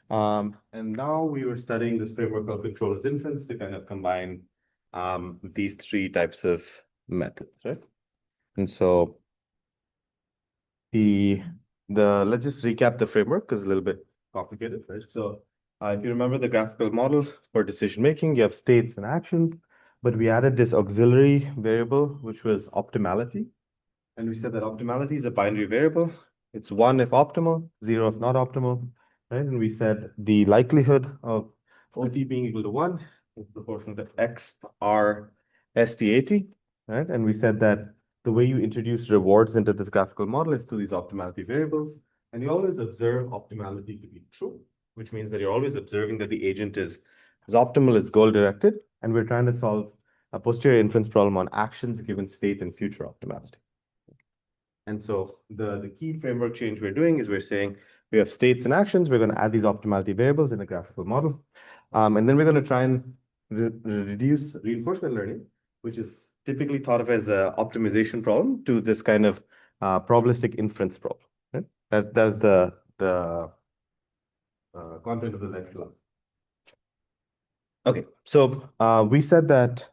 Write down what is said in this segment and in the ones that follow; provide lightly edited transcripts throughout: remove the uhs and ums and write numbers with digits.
And now we were studying this framework of controllers inference to kind of combine these three types of methods, right? And so the let's just recap the framework because it's a little bit complicated, right? So if you remember the graphical model for decision making, you have states and actions, but we added this auxiliary variable, which was optimality. And we said that optimality is a binary variable. It's 1 if optimal, 0 if not optimal, right? And we said the likelihood of OT being equal to 1 is proportional to X R STAT, right? And we said that the way you introduce rewards into this graphical model is through these optimality variables. And you always observe optimality to be true, which means that you're always observing that the agent is optimal, is goal-directed, and we're trying to solve a posterior inference problem on actions given state and future optimality. And so the key framework change we're doing is we're saying we have states and actions. We're going to add these optimality variables in a graphical model. And then we're going to try and reduce reinforcement learning, which is typically thought of as an optimization problem, to this kind of probabilistic inference problem. Right? That's the content of the lecture. Okay, so we said that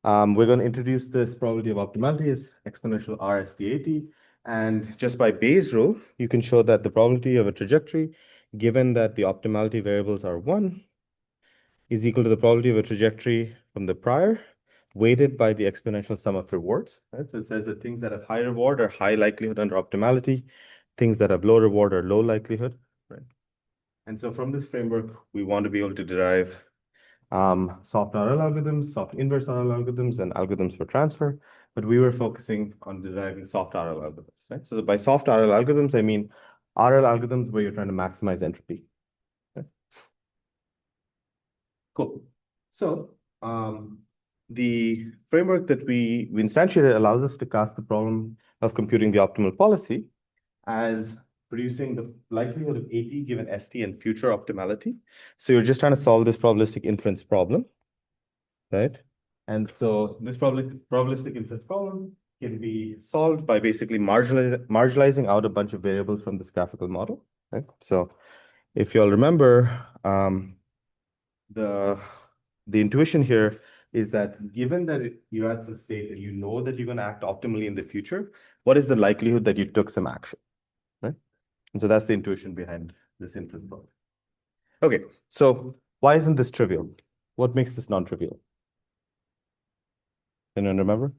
we're going to introduce this probability of optimality as exponential RSTAT. And just by Bayes' rule, you can show that the probability of a trajectory, given that the optimality variables are 1, is equal to the probability of a trajectory from the prior, weighted by the exponential sum of rewards. Right? So it says that things that have high reward are high likelihood under optimality, things that have low reward are low likelihood. Right? And so from this framework, we want to be able to derive soft RL algorithms, soft inverse RL algorithms, and algorithms for transfer. But we were focusing on deriving soft RL algorithms, right? So by soft RL algorithms, I mean RL algorithms where you're trying to maximize entropy. Okay? Cool. So the framework that we instantiated allows us to cast the problem of computing the optimal policy as producing the likelihood of AT given ST and future optimality. So you're just trying to solve this probabilistic inference problem, right? And so this probabilistic inference problem can be solved by basically marginalizing out a bunch of variables from this graphical model, right? So if you all remember, the intuition here is that given that you're at some state and you know that you're going to act optimally in the future, what is the likelihood that you took some action, right? And so that's the intuition behind this inference problem. Okay, so why isn't this trivial? What makes this non-trivial? Anyone remember?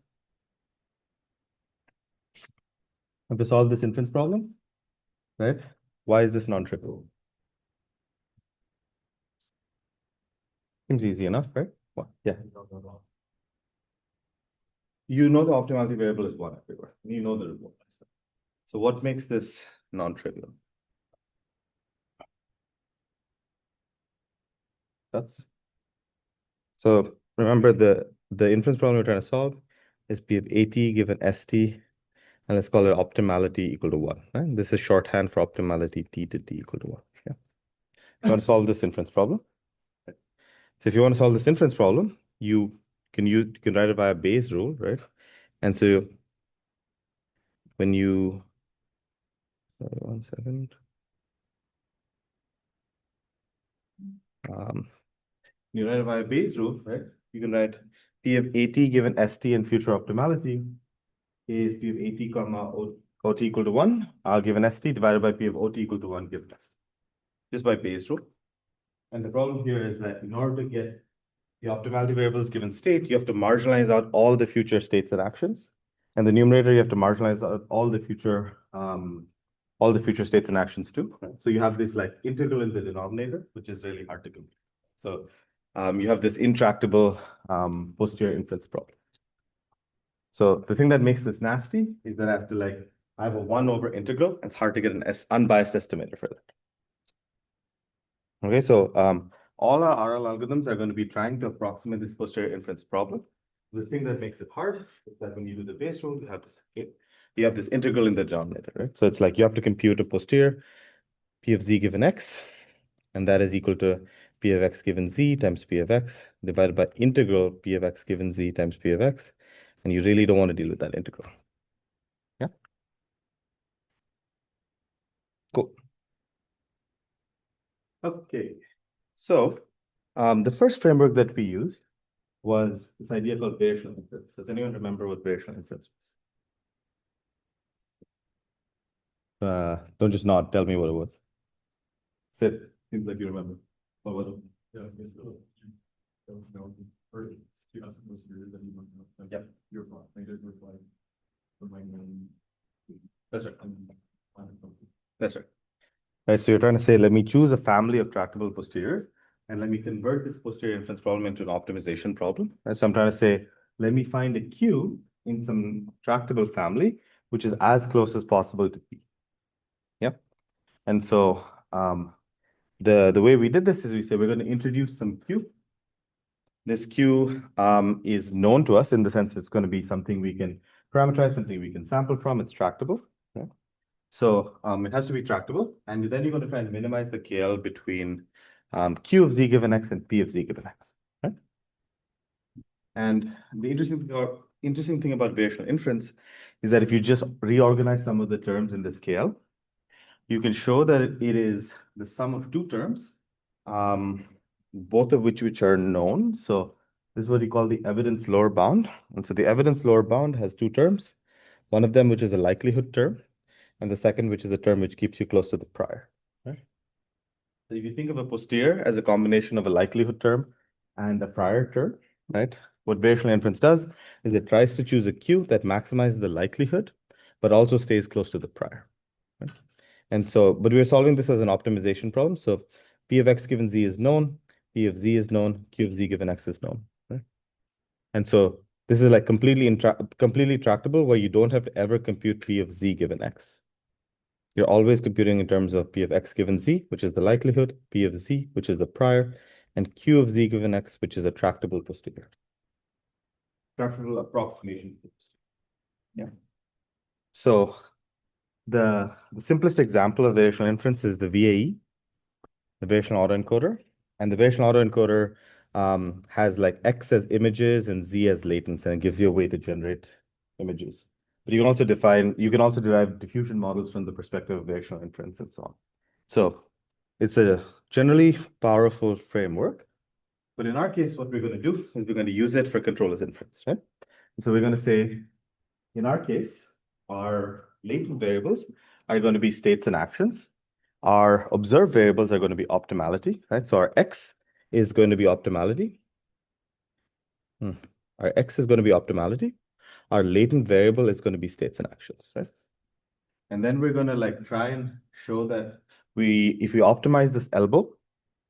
Have we solved this inference problem, right? Why is this non-trivial? Seems easy enough, right? What? Yeah. You know the optimality variable is 1 everywhere. You know the reward. So what makes this non-trivial? So remember the inference problem we're trying to solve is P of AT given ST, and let's call it optimality equal to 1. Right? This is shorthand for optimality T to T equal to 1. Yeah. You want to solve this inference problem? So if you want to solve this inference problem, you can write it via Bayes' rule, right? And so when you 1 second. You write it via Bayes' rule, right? You can write P of AT given ST and future optimality is P of AT comma OT equal to 1 given ST divided by P of OT equal to 1 given ST. Just by Bayes' rule. And the problem here is that in order to get the optimality variables given state, you have to marginalize out all the future states and actions. And the numerator, you have to marginalize out all the future states and actions too. Right? So you have this like integral in the denominator, which is really hard to compute. So you have this intractable posterior inference problem. So the thing that makes this nasty is that I have a 1 over integral. It's hard to get an unbiased estimator for that. Okay, so all our RL algorithms are going to be trying to approximate this posterior inference problem. The thing that makes it hard is that when you do the Bayes rule, you have this integral in the denominator, right? So it's like you have to compute a posterior P of z given x, and that is equal to P of x given z times P of x divided by integral P of x given z times P of x. And you really don't want to deal with that integral. Yeah. Cool. Okay. So the first framework that we used was this idea called variational inference. Does anyone remember what variational inference was? Don't just nod, tell me what it was. Sid, seems like you remember. What was it? Yeah, it's Yep. That's right. That's right. Right, so you're trying to say, let me choose a family of tractable posteriors, and let me convert this posterior inference problem into an optimization problem. Right, so I'm trying to say, let me find a Q in some tractable family, which is as close as possible to P. Yep. And so the way we did this is we say we're going to introduce some Q. This Q is known to us in the sense it's going to be something we can parameterize, something we can sample from. It's tractable. Okay? So it has to be tractable. And then you're going to try and minimize the KL between Q of Z given X and P of Z given X. Right? And the interesting thing about variational inference is that if you just reorganize some of the terms in this KL, you can show that it is the sum of two terms, both of which are known. So this is what you call the evidence lower bound. And so the evidence lower bound has two terms, one of them which is a likelihood term, and the second which is a term which keeps you close to the prior. Right? So if you think of a posterior as a combination of a likelihood term and a prior term, right? What variational inference does is it tries to choose a Q that maximizes the likelihood, but also stays close to the prior. Right? And so, but we're solving this as an optimization problem. So P of X given Z is known, P of Z is known, Q of Z given X is known. Right? And so this is like completely tractable where you don't have to ever compute P of Z given X. You're always computing in terms of P of X given Z, which is the likelihood, P of Z, which is the prior, and Q of Z given X, which is a tractable posterior. Tractable approximation. Yeah. So the simplest example of variational inference is the VAE, the variational autoencoder. And the variational autoencoder has like X as images and Z as latents, and it gives you a way to generate images. But you can also derive diffusion models from the perspective of variational inference and so on. So it's a generally powerful framework. But in our case, what we're going to do is we're going to use it for controllers inference, right? So we're going to say, in our case, our latent variables are going to be states and actions. Our observed variables are going to be optimality, right? So our X is going to be optimality. Our X is going to be optimality. Our latent variable is going to be states and actions, right? And then we're going to like try and show that if we optimize this elbow,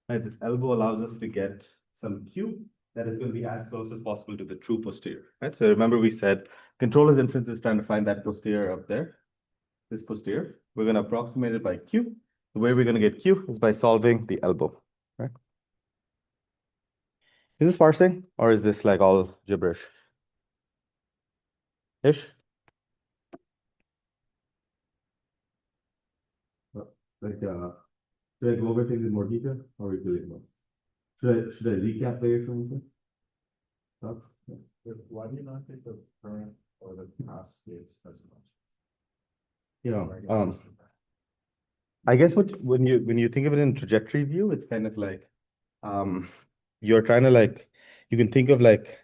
right, this elbow allows us to get some Q that is going to be as close as possible to the true posterior, right? So remember we said controllers inference is trying to find that posterior up there, this posterior. We're going to approximate it by Q. The way we're going to get Q is by solving the elbow, right? Is this parsing or is this like all gibberish? Ish? Like, should I go over things in more detail or are we doing more? Should I recap later from this? Thoughts? Yeah. Why do you not take the current or the past states as much? You know, I guess when you think of it in trajectory view, it's kind of like you're trying to like you can think of like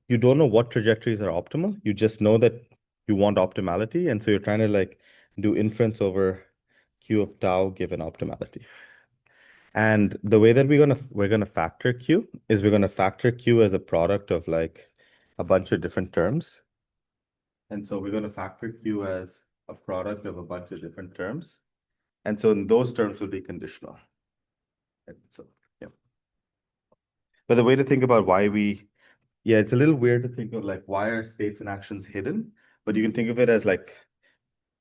you don't know what trajectories are optimal. You just know that you want optimality, and so you're trying to like do inference over Q of tau given optimality. And the way that we're gonna factor Q is we're gonna factor Q as a product of like a bunch of different terms. And so we're gonna factor Q as a product of a bunch of different terms. And so those terms will be conditional. And so yeah. But the way to think about yeah, it's a little weird to think of like why are states and actions hidden, but you can think of it as like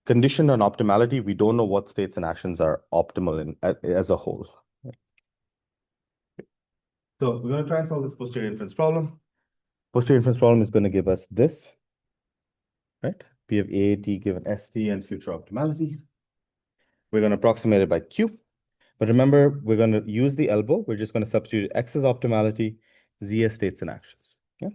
conditioned on optimality. We don't know what states and actions are optimal as a whole. So we're going to try and solve this posterior inference problem. Posterior inference problem is going to give us this, right? P of AAT given ST and future optimality. We're going to approximate it by Q. But remember, we're going to use the elbow. We're just going to substitute X as optimality, Z as states and actions. Yeah.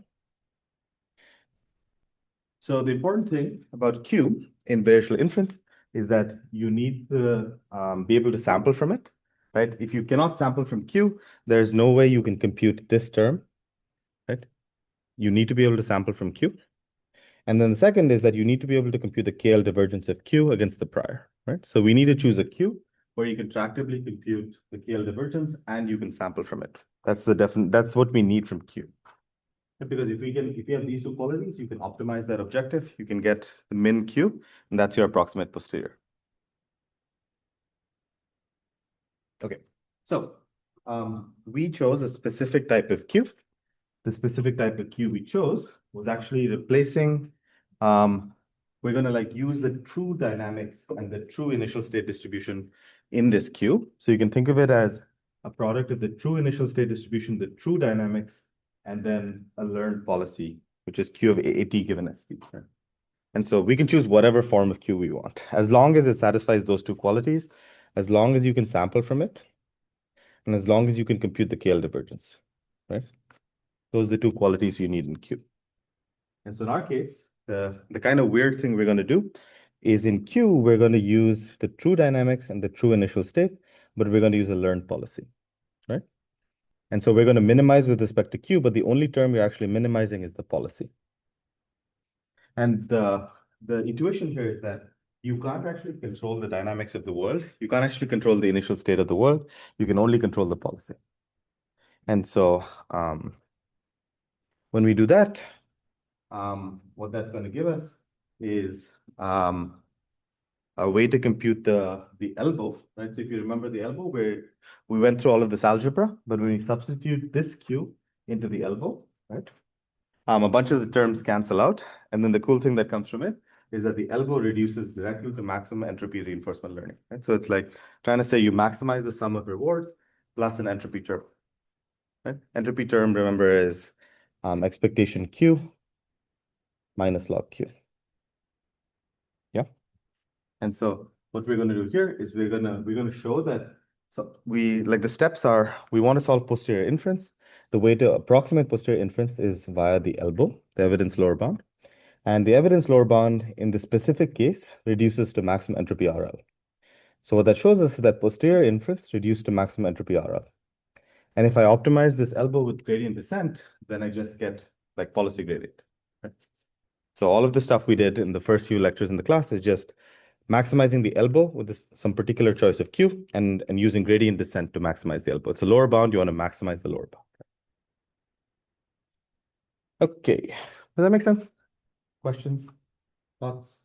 So the important thing about Q in variational inference is that you need to be able to sample from it. right? If you cannot sample from Q, there's no way you can compute this term, right? You need to be able to sample from Q. And then the second is that you need to be able to compute the KL divergence of Q against the prior, right? So we need to choose a Q where you can tractably compute the KL divergence and you can sample from it. That's what we need from Q. Because if you have these two qualities, you can optimize that objective, you can get the min Q, and that's your approximate posterior. Okay, so we chose a specific type of Q. The specific type of Q we chose was actually replacing, we're going to like use the true dynamics and the true initial state distribution in this Q. So you can think of it as a product of the true initial state distribution, the true dynamics, and then a learned policy, which is Q of AT given ST. Right? And so we can choose whatever form of Q we want, as long as it satisfies those two qualities, as long as you can sample from it, and as long as you can compute the KL divergence, right? Those are the two qualities you need in Q. And so in our case, the kind of weird thing we're going to do is in Q, we're going to use the true dynamics and the true initial state, but we're going to use a learned policy, right? And so we're going to minimize with respect to Q, but the only term we're actually minimizing is the policy. And the intuition here is that you can't actually control the dynamics of the world. You can't actually control the initial state of the world. You can only control the policy. And so when we do that, what that's going to give us is a way to compute the elbow, right? So if you remember the elbow, where we went through all of this algebra, but when we substitute this Q into the elbow, right? A bunch of the terms cancel out. And then the cool thing that comes from it is that the elbow reduces directly to maximum entropy reinforcement learning, right? So it's like trying to say you maximize the sum of rewards plus an entropy term, right? Entropy term, remember, is expectation Q minus log Q. Yeah. And so what we're going to do here is we're going to show that, so we like the steps are, we want to solve posterior inference. The way to approximate posterior inference is via the elbow, the evidence lower bound. And the evidence lower bound in the specific case reduces to maximum entropy RL. So what that shows us is that posterior inference reduced to maximum entropy RL. And if I optimize this elbow with gradient descent, then I just get like policy gradient. Right? So all of the stuff we did in the first few lectures in the class is just maximizing the elbow with some particular choice of Q and using gradient descent to maximize the elbow. It's a lower bound, you want to maximize the lower bound. Okay, does that make sense? Questions? Thoughts?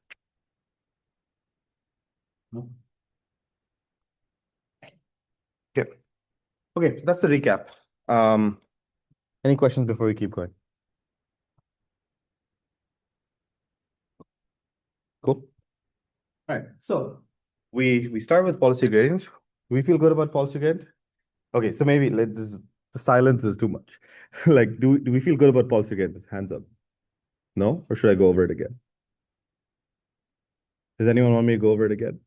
No? Okay. Okay, that's the recap. Any questions before we keep going? Cool. All right, so we start with policy gradient. Do we feel good about policy gradient? Okay, so maybe the silence is too much. Like, do we feel good about policy gradient? Hands up. No? Or should I go over it again? Does anyone want me to go over it again?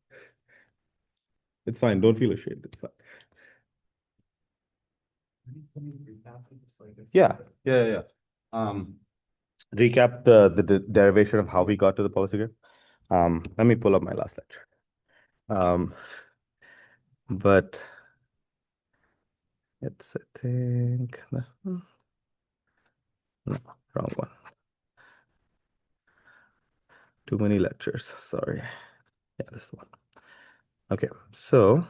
It's fine. Don't feel ashamed. It's fine. Yeah. Recap the derivation of how we got to the policy gradient. Let me pull up my last lecture. But it's, I think, no, wrong one. Too many lectures. Sorry. Yeah, this is the one. Okay, so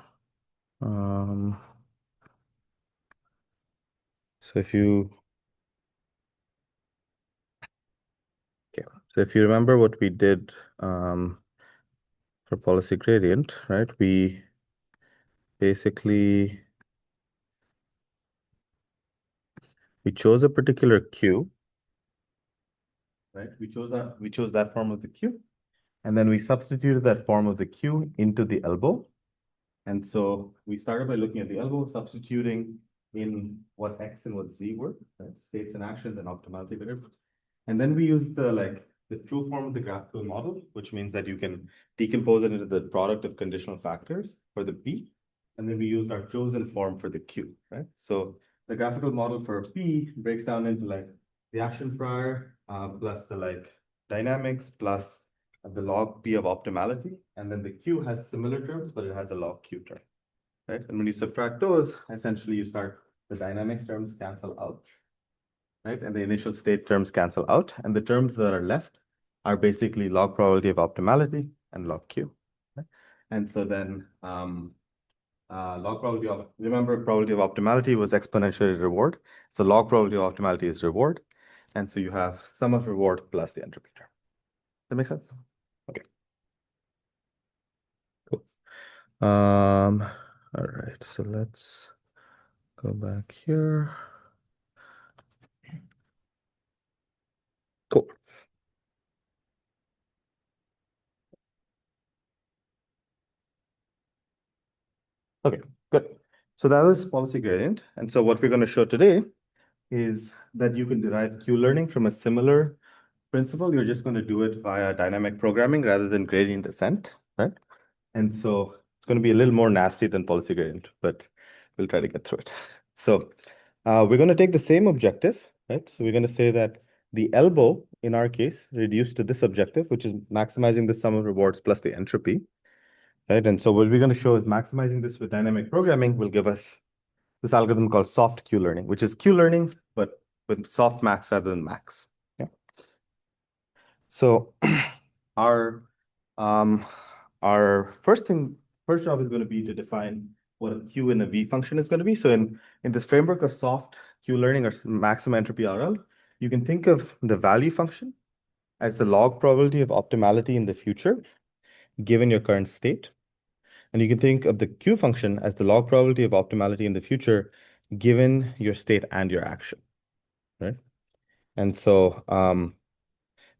if you remember what we did for policy gradient, right? We basically chose a particular Q, right? We chose that form of the Q, and then we substituted that form of the Q into the elbow. And so we started by looking at the elbow, substituting in what X and what Z were, right? States and actions and optimality variables. And then we used the true form of the graphical model, which means that you can decompose it into the product of conditional factors for the P. And then we used our chosen form for the Q, right? So the graphical model for P breaks down into like the action prior plus the dynamics plus the log P of optimality. And then the Q has similar terms, but it has a log Q term. right? And when you subtract those, essentially you start, the dynamics terms cancel out, right? And the initial state terms cancel out. And the terms that are left are basically log probability of optimality and log Q. Right? And so then log probability of, remember, probability of optimality was exponentially reward. So log probability of optimality is reward. And so you have sum of reward plus the entropy term. That make sense? Okay. Cool. All right, so let's go back here. Cool. Okay, good. So that was policy gradient. And so what we're going to show today is that you can derive Q-learning from a similar principle. You're just going to do it via dynamic programming rather than gradient descent, right? And so it's going to be a little more nasty than policy gradient, but we'll try to get through it. So we're going to take the same objective, right? So we're going to say that the elbow, in our case, reduced to this objective, which is maximizing the sum of rewards plus the entropy, right? And so what we're going to show is maximizing this with dynamic programming will give us this algorithm called soft Q-learning, which is Q-learning, but with soft max rather than max. Yeah. So our first job is going to be to define what a Q and a V function is going to be. So in this framework of soft Q-learning or maximum entropy RL, you can think of the value function as the log probability of optimality in the future, given your current state. And you can think of the Q function as the log probability of optimality in the future, given your state and your action, right? And so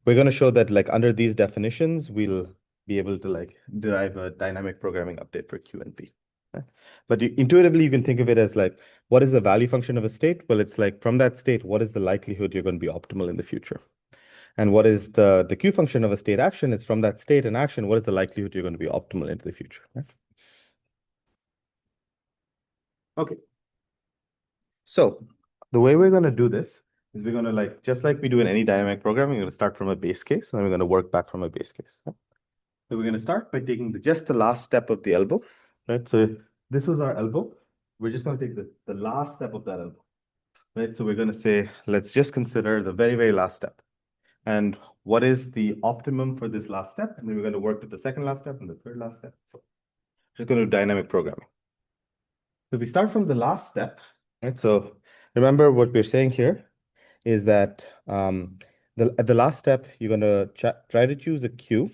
we're going to show that like under these definitions, we'll be able to like derive a dynamic programming update for Q and V. Right? But intuitively, you can think of it as like, what is the value function of a state? Well, it's like from that state, what is the likelihood you're going to be optimal in the future? And what is the Q function of a state action? It's from that state and action, what is the likelihood you're going to be optimal into the future? Right? Okay. So the way we're going to do this is we're going to like, just like we do in any dynamic programming, we're going to start from a base case, and then we're going to work back from a base case. Right? So we're going to start by taking just the last step of the elbow, right? So this was our elbow. We're just going to take the last step of that elbow, right? So we're going to say, let's just consider the very, very last step. And what is the optimum for this last step? And then we're going to work with the second last step and the third last step. So just going to do dynamic programming. So if we start from the last step, right? So remember what we're saying here is that at the last step, you're going to try to choose a Q,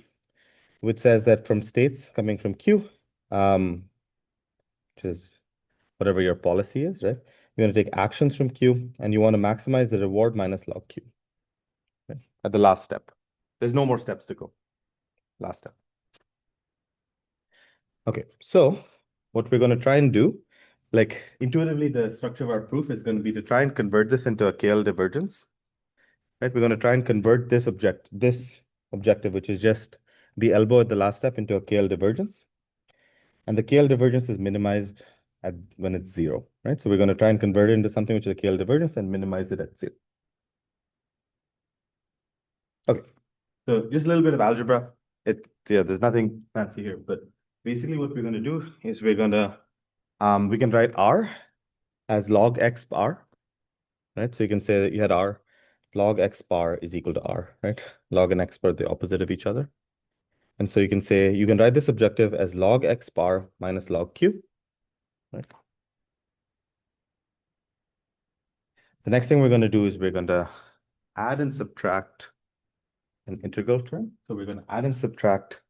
which says that from states coming from Q, which is whatever your policy is, right? You're going to take actions from Q, and you want to maximize the reward minus log Q, right? At the last step. There's no more steps to go. Last step. Okay, so what we're going to try and do, like intuitively, the structure of our proof is going to be to try and convert this into a KL divergence, right? We're going to try and convert this objective, which is just the elbow at the last step, into a KL divergence. And the KL divergence is minimized when it's 0, right? So we're going to try and convert it into something which is a KL divergence and minimize it at 0. Okay, so just a little bit of algebra. There's nothing fancy here, but basically what we're going to do is we're going to, we can write R as log X bar, right? So you can say that you had R, log X bar is equal to R, right? Log and X bar are the opposite of each other. And so you can say, you can write this objective as log X bar minus log Q, right? The next thing we're going to do is we're going to add and subtract an integral term. So we're going to add and subtract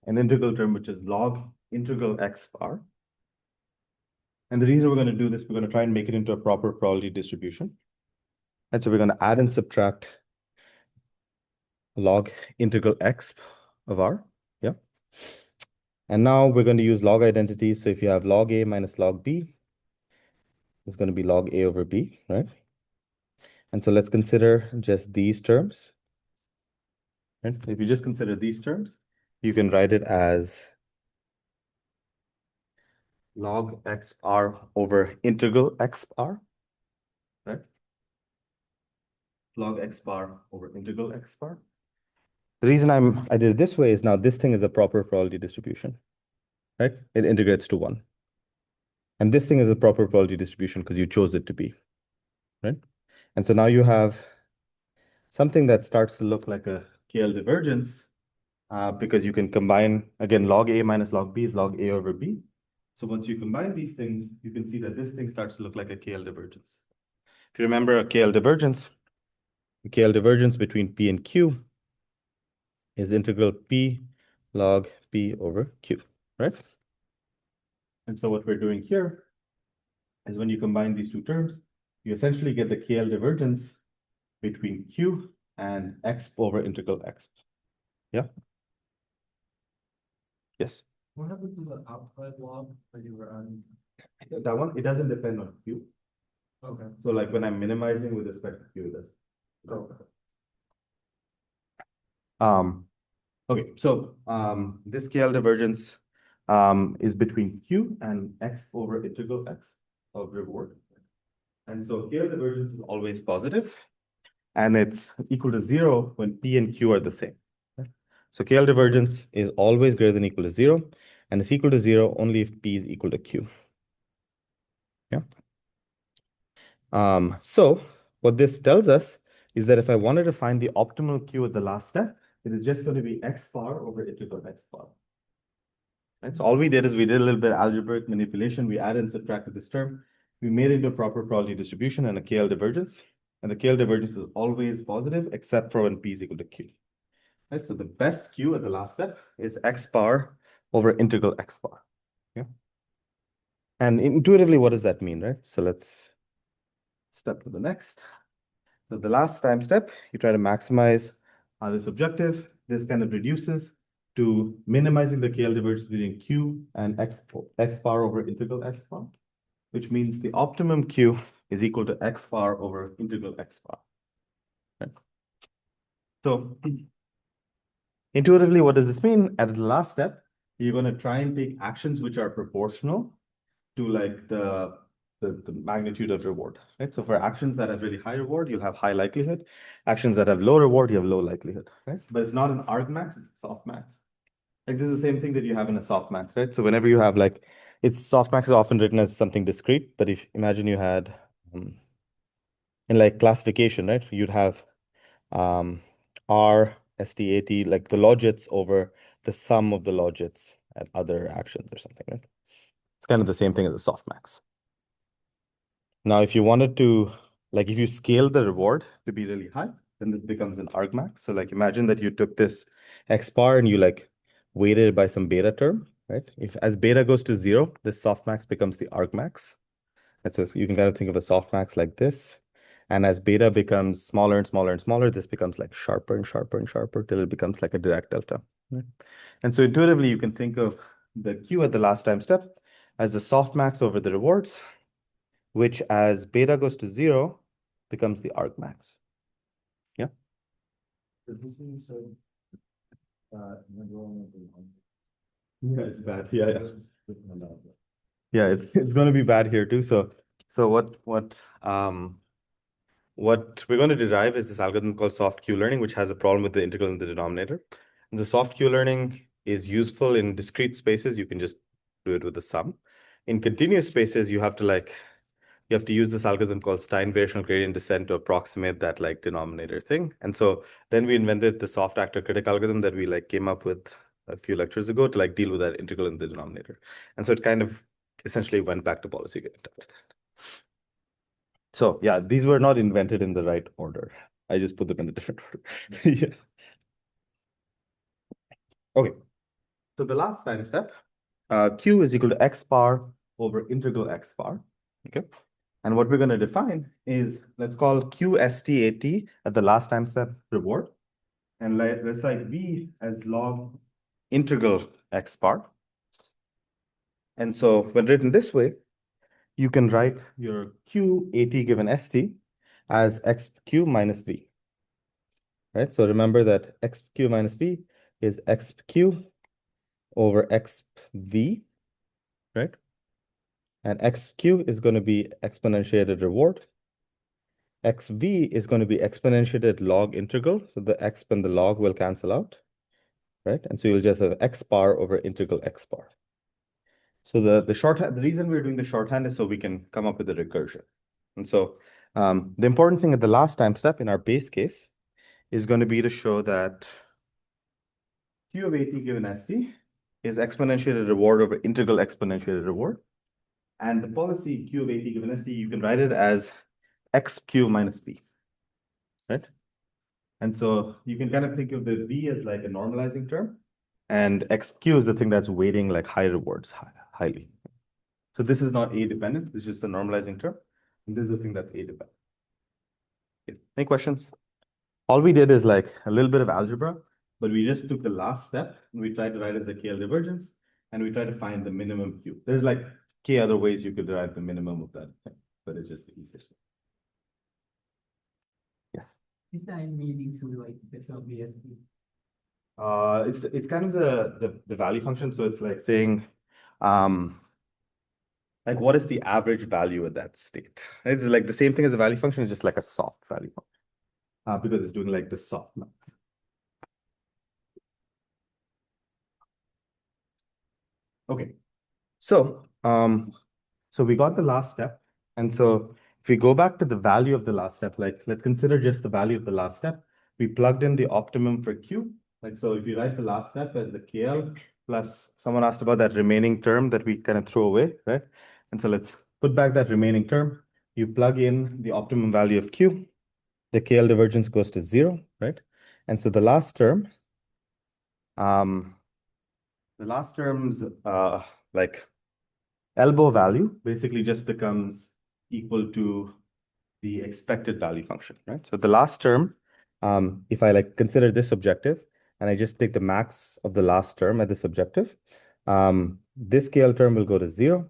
an integral term, which is log integral X bar. And the reason we're going to do this, we're going to try and make it into a proper probability distribution. And so we're going to add and subtract log integral X of R. Yeah. And now we're going to use log identities. So if you have log A minus log B, it's going to be log A over B, right? And so let's consider just these terms. Right? If you just consider these terms, you can write it as log X R over integral X R, right? Log X bar over integral X bar. The reason I did it this way is now this thing is a proper probability distribution, right? It integrates to 1. And this thing is a proper probability distribution because you chose it to be, right? And so now you have something that starts to look like a KL divergence because you can combine, again, log A minus log B is log A over B. So once you combine these things, you can see that this thing starts to look like a KL divergence. If you remember a KL divergence between P and Q is integral P log P over Q, right? And so what we're doing here is when you combine these two terms, you essentially get the KL divergence between Q and X over integral X. Yeah? Yes. What happened to the outside log that you were adding? That one, it doesn't depend on Q. Okay. So like when I'm minimizing with respect to Q, that's Okay. Okay, so this KL divergence is between Q and X over integral X of reward. And so KL divergence is always positive, and it's equal to 0 when P and Q are the same. So KL divergence is always greater than or equal to 0, and it's equal to 0 only if P is equal to Q. Yeah. So what this tells us is that if I wanted to find the optimal Q at the last step, it is just going to be X bar over integral X bar. Right? So all we did is we did a little bit of algebraic manipulation. We added and subtracted this term. We made it into a proper probability distribution and a KL divergence. And the KL divergence is always positive except for when P is equal to Q. Right? So the best Q at the last step is X bar over integral X bar. Yeah. And intuitively, what does that mean, right? So let's step to the next. So the last time step, you try to maximize this objective. This kind of reduces to minimizing the KL divergence between Q and X bar over integral X bar, which means the optimum Q is equal to X bar over integral X bar. Right? So intuitively, what does this mean? At the last step, you're going to try and take actions which are proportional to like the magnitude of reward, right? So for actions that have really high reward, you'll have high likelihood. Actions that have low reward, you have low likelihood, right? But it's not an argmax, it's a softmax. Like this is the same thing that you have in a softmax, right? So whenever you have like, it's softmax is often written as something discrete, but if imagine you had in like classification, right? You'd have R, STAT, like the logits over the sum of the logits at other actions or something, right? It's kind of the same thing as a softmax. Now, if you wanted to, like if you scale the reward to be really high, then this becomes an argmax. So like imagine that you took this X bar and you like weighted it by some beta term, right? If as beta goes to 0, this softmax becomes the argmax. And so you can kind of think of a softmax like this. And as beta becomes smaller and smaller and smaller, this becomes like sharper and sharper and sharper till it becomes like a Dirac delta. Right? And so intuitively, you can think of the Q at the last time step as the softmax over the rewards, which as beta goes to 0 becomes the argmax. Yeah. Yeah, it's bad. Yeah. Yeah, it's going to be bad here too. So what we're going to derive is this algorithm called soft Q learning, which has a problem with the integral in the denominator. And the soft Q learning is useful in discrete spaces. You can just do it with the sum. In continuous spaces, you have to use this algorithm called Stein variational gradient descent to approximate that like denominator thing. And so then we invented the soft actor critic algorithm that we like came up with a few lectures ago to like deal with that integral in the denominator. And so it kind of essentially went back to policy gradient. So yeah, these were not invented in the right order. I just put them in a different order. Yeah. Okay. So the last time step, Q is equal to X bar over integral X bar. Okay. And what we're going to define is, let's call QSTAT at the last time step reward. And let's write V as log integral X bar. And so when written this way, you can write your QAT given ST as XQ minus V. Right? So remember that XQ minus V is XQ over XV, right? And XQ is going to be exponentiated reward. XV is going to be exponentiated log integral. So the X and the log will cancel out, right? And so you'll just have X bar over integral X bar. So the shorthand, the reason we're doing the shorthand is so we can come up with a recursion. And so the important thing at the last time step in our base case is going to be to show that Q of AT given ST is exponentiated reward over integral exponentiated reward. And the policy Q of AT given ST, you can write it as XQ minus V, right? And so you can kind of think of the V as like a normalizing term, and XQ is the thing that's weighting like high rewards highly. So this is not A dependent, this is just the normalizing term. And this is the thing that's A dependent. Okay. Any questions? All we did is like a little bit of algebra, but we just took the last step and we tried to write it as a KL divergence, and we tried to find the minimum Q. There's like K other ways you could derive the minimum of that, but it's just the easiest way. Yes. Is that meaning to like different VSD? It's kind of the value function. So it's like saying, like what is the average value at that state? It's like the same thing as the value function, it's just like a soft value function, because it's doing like the soft max. Okay, so so we got the last step, and so if we go back to the value of the last step, like let's consider just the value of the last step. We plugged in the optimum for Q. Like so, if you write the last step as the KL plus someone asked about that remaining term that we kind of throw away, right? And so let's put back that remaining term. You plug in the optimum value of Q. The KL divergence goes to 0, right? And so the last term, like elbow value basically just becomes equal to the expected value function, right? So the last term, if I like consider this objective and I just take the max of the last term at this objective, this KL term will go to 0.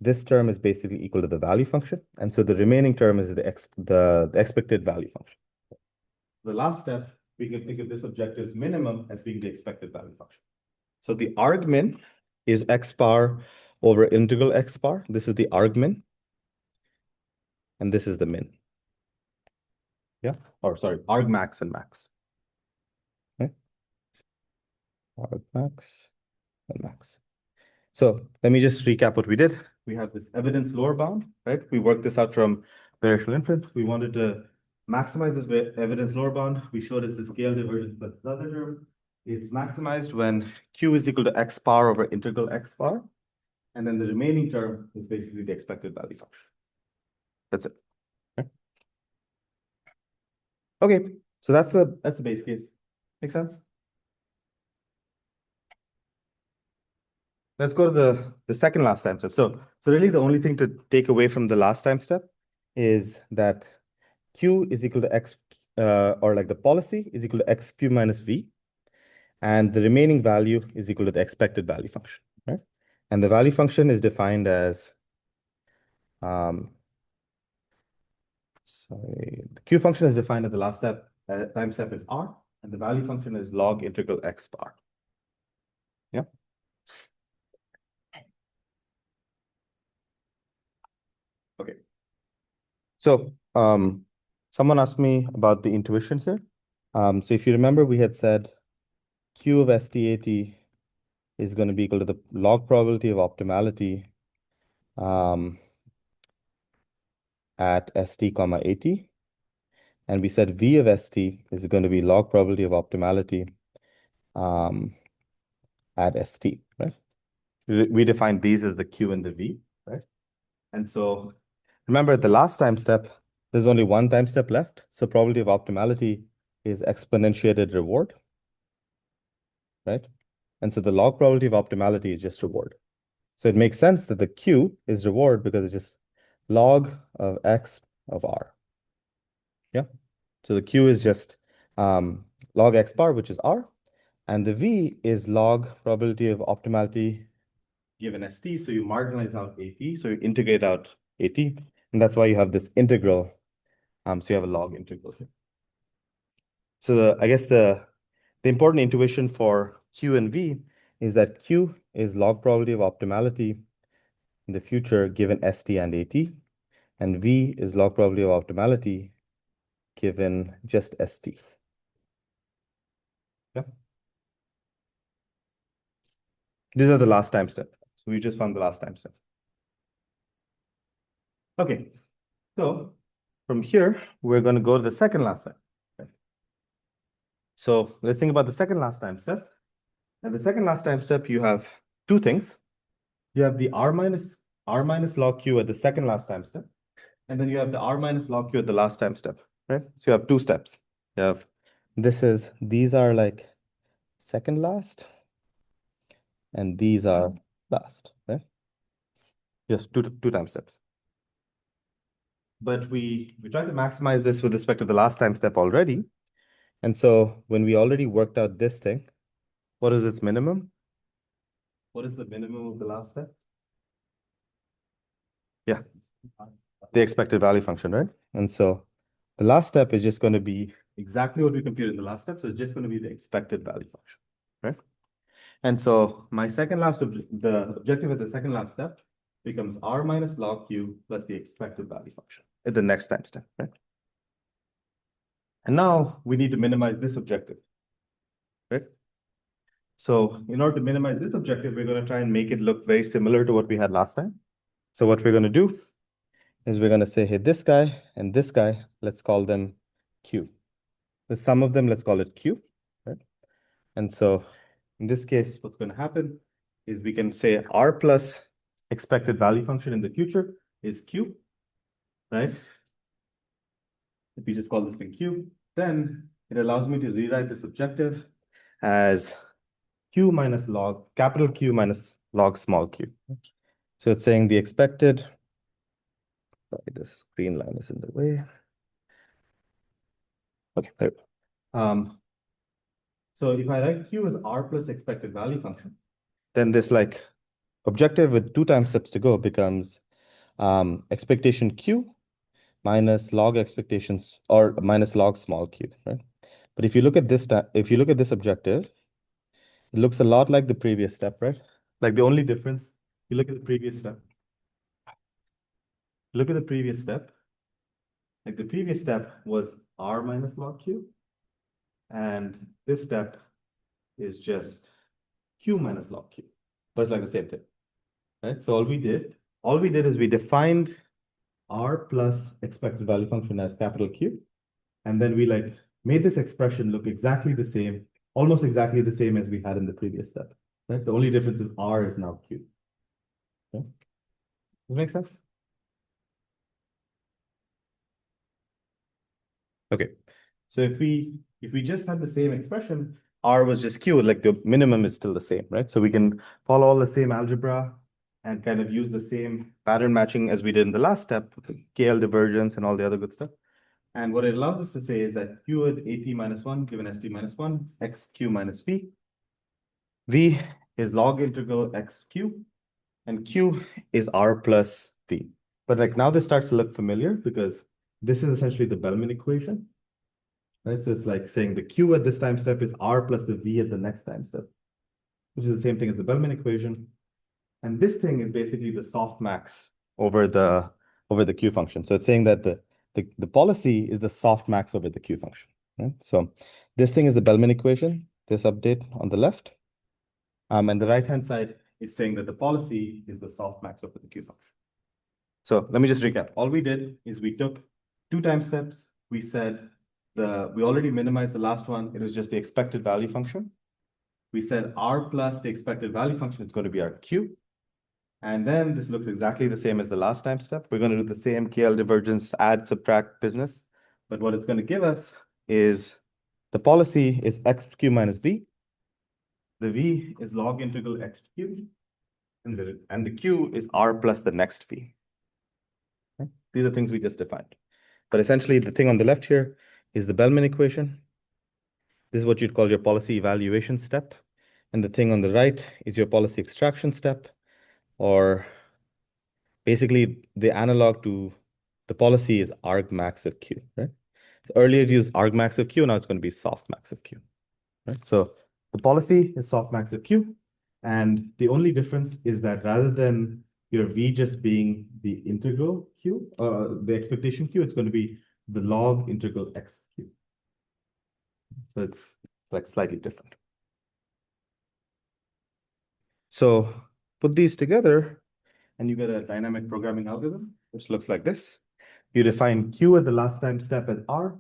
This term is basically equal to the value function. And so the remaining term is the expected value function. The last step, we can think of this objective's minimum as being the expected value function. So the argmin is x bar over integral x bar. This is the argmin. And this is the min. Yeah, or sorry, argmax and max. Okay. Argmax and max. So let me just recap what we did. We have this evidence lower bound, right? We worked this out from variational inference. We wanted to maximize this evidence lower bound. We showed it's the scale divergence plus the other term. It's maximized when Q is equal to x bar over integral x bar. And then the remaining term is basically the expected value function. That's it. Okay, so that's the base case. Make sense? Let's go to the second last time step. So really the only thing to take away from the last time step is that Q is equal to x, or like the policy is equal to XQ minus V, and the remaining value is equal to the expected value function, right? And the value function is defined as, sorry, the Q function is defined at the last step, time step is R, and the value function is log integral x bar. Yeah. Okay. So someone asked me about the intuition here. So if you remember, we had said Q of STAT is going to be equal to the log probability of optimality at ST comma AT. And we said V of ST is going to be log probability of optimality at ST, right? We defined these as the Q and the V, right? And so remember at the last time step, there's only one time step left. So probability of optimality is exponentiated reward, right? And so the log probability of optimality is just reward. So it makes sense that the Q is reward because it's just log of X of R. Yeah. So the Q is just log X bar, which is R. And the V is log probability of optimality given ST. So you marginalize out AT. So you integrate out AT. And that's why you have this integral. So you have a log integral here. So I guess the important intuition for Q and V is that Q is log probability of optimality in the future given ST and AT, and V is log probability of optimality given just ST. Yeah. These are the last time steps. So we just found the last time step. Okay, so from here, we're going to go to the second last step. Okay. So let's think about the second last time step. At the second last time step, you have two things. You have the r minus log q at the second last time step, and then you have the r minus log q at the last time step, right? So you have two steps. You have these are like second last, and these are last, right? Just two time steps. But we tried to maximize this with respect to the last time step already. And so when we already worked out this thing, what is its minimum? What is the minimum of the last step? Yeah, the expected value function, right? And so the last step is just going to be exactly what we computed in the last step. So it's just going to be the expected value function, right? And so my the objective at the second last step becomes r minus log q plus the expected value function at the next time step, right? And now we need to minimize this objective, right? So in order to minimize this objective, we're going to try and make it look very similar to what we had last time. So what we're going to do is we're going to say, hey, this guy and this guy, let's call them Q. The sum of them, let's call it Q, right? And so in this case, what's going to happen is we can say R plus expected value function in the future is Q, right? If we just call this thing Q, then it allows me to rewrite this objective as Q minus log, capital Q minus log small q. So it's saying the expected, sorry, this green line is in the way. Okay, there we go. So if I write Q as R plus expected value function, then this like objective with two time steps to go becomes expectation Q minus log expectations or minus log small q, right? But if you look at this objective, it looks a lot like the previous step, right? Like the only difference, you look at the previous step. Look at the previous step. Like the previous step was R minus log Q. And this step is just Q minus log Q. But it's like the same thing, right? So all we did is we defined R plus expected value function as capital Q. And then we like made this expression look exactly the same, almost exactly the same as we had in the previous step, right? The only difference is R is now Q. Okay? Does that make sense? Okay. So if we just had the same expression, R was just Q, like the minimum is still the same, right? So we can follow all the same algebra and kind of use the same pattern matching as we did in the last step, KL divergence and all the other good stuff. And what it allows us to say is that Q at AT minus 1 given ST minus 1, XQ minus V. V is log integral XQ, and Q is R plus V. But like now this starts to look familiar because this is essentially the Bellman equation, right? So it's like saying the Q at this time step is R plus the V at the next time step, which is the same thing as the Bellman equation. And this thing is basically the softmax over the Q function. So it's saying that the policy is the softmax over the Q function, right? So this thing is the Bellman equation, this update on the left. And the right-hand side is saying that the policy is the softmax over the Q function. So let me just recap. All we did is we took two time steps. We said we already minimized the last one. It was just the expected value function. We said R plus the expected value function is going to be our Q. And then this looks exactly the same as the last time step. We're going to do the same KL divergence, add, subtract business. But what it's going to give us is the policy is XQ minus V. The V is log integral XQ. And the Q is R plus the next V. Okay? These are things we just defined. But essentially, the thing on the left here is the Bellman equation. This is what you'd call your policy evaluation step. And the thing on the right is your policy extraction step, or basically the analog to the policy is argmax of Q, right? So earlier it used argmax of Q, now it's going to be softmax of Q, right? So the policy is softmax of Q, and the only difference is that rather than your V just being the integral Q, the expectation Q, it's going to be the log integral XQ. So it's like slightly different. So put these together and you get a dynamic programming algorithm, which looks like this. You define Q at the last time step as R,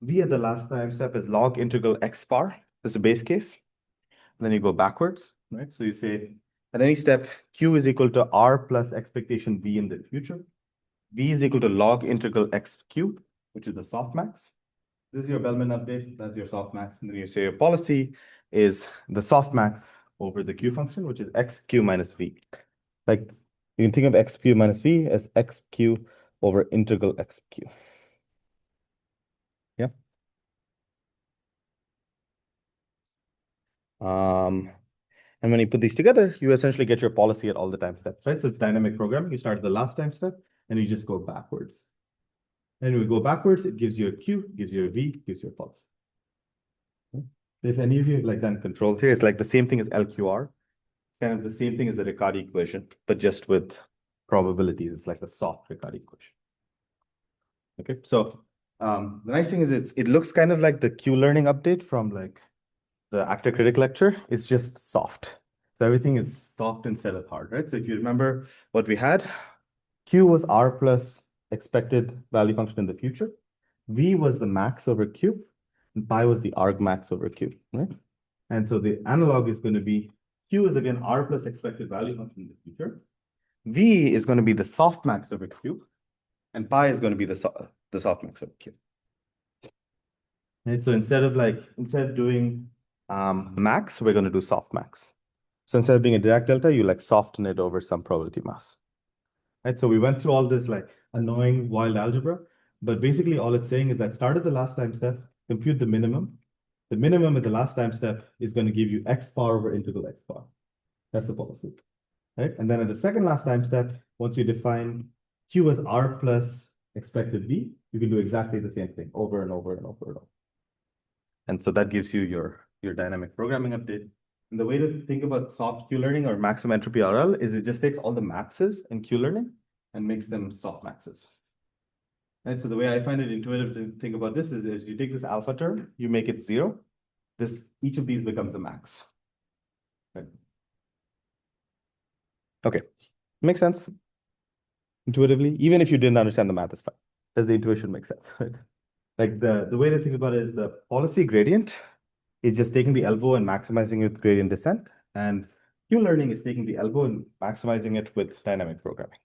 V at the last time step as log integral X bar. This is the base case. And then you go backwards, right? So you say at any step, Q is equal to R plus expectation V in the future. V is equal to log integral X cubed, which is the softmax. This is your Bellman update, that's your softmax. And then you say your policy is the softmax over the Q function, which is XQ minus V. Like you can think of XQ minus V as XQ over integral XQ. Yeah. And when you put these together, you essentially get your policy at all the time steps, right? So it's dynamic programming. You start at the last time step and you just go backwards. And when we go backwards, it gives you a Q, gives you a V, gives you a policy. If any of you have like done control theory, it's like the same thing as LQR. It's kind of the same thing as the Riccati equation, but just with probabilities. It's like a soft Riccati equation. Okay, so the nice thing is it looks kind of like the Q-learning update from like the actor critic lecture. It's just soft. So everything is soft instead of hard, right? So if you remember what we had, Q was R plus expected value function in the future. V was the max over Q, and pi was the argmax over Q, right? And so the analog is going to be Q is again R plus expected value function in the future. V is going to be the softmax over Q, and pi is going to be the softmax over Q. Right? So instead of doing max, we're going to do softmax. So instead of being a Dirac delta, you like soften it over some probability mass. Right? So we went through all this like annoying wild algebra, but basically all it's saying is that start at the last time step, compute the minimum. The minimum at the last time step is going to give you X bar over integral X bar. That's the policy. Right? And then at the second last time step, once you define Q as R plus expected V, you can do exactly the same thing over and over and over and over. And so that gives you your dynamic programming update. And the way to think about soft Q-learning or maximum entropy RL is it just takes all the maxes in Q-learning and makes them soft maxes. And so the way I find it intuitive to think about this is you take this alpha term, you make it 0. Each of these becomes a max. Right? Okay, makes sense intuitively. Even if you didn't understand the math, it's fine. Does the intuition make sense? Right? Like the way to think about it is the policy gradient is just taking the elbow and maximizing it with gradient descent. And Q-learning is taking the elbow and maximizing it with dynamic programming.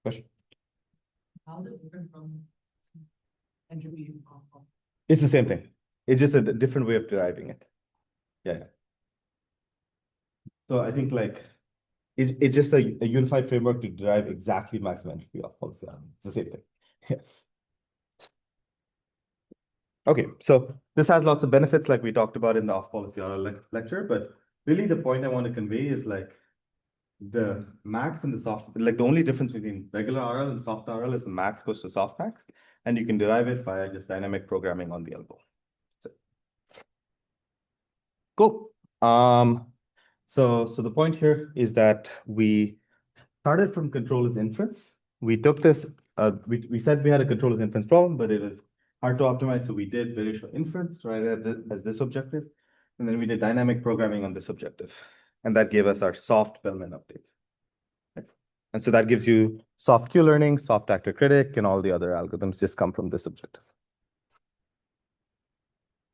Question? How is it different from entropy? It's the same thing. It's just a different way of deriving it. Yeah. So I think like it's just a unified framework to derive exactly maximum entropy of policy. It's the same thing. Yeah. Okay, so this has lots of benefits like we talked about in the off-policy RL lecture, but really the point I want to convey is like the max and the soft, like the only difference between regular RL and soft RL is the max goes to softmax, and you can derive it via just dynamic programming on the elbow. So, cool. So the point here is that we started from control as inference. We took this, we said we had a control as inference problem, but it was hard to optimize, so we did variational inference, right, as this objective, and then we did dynamic programming on this objective, and that gave us our soft Bellman update. Right? And so that gives you soft Q-learning, soft actor critic, and all the other algorithms just come from this objective.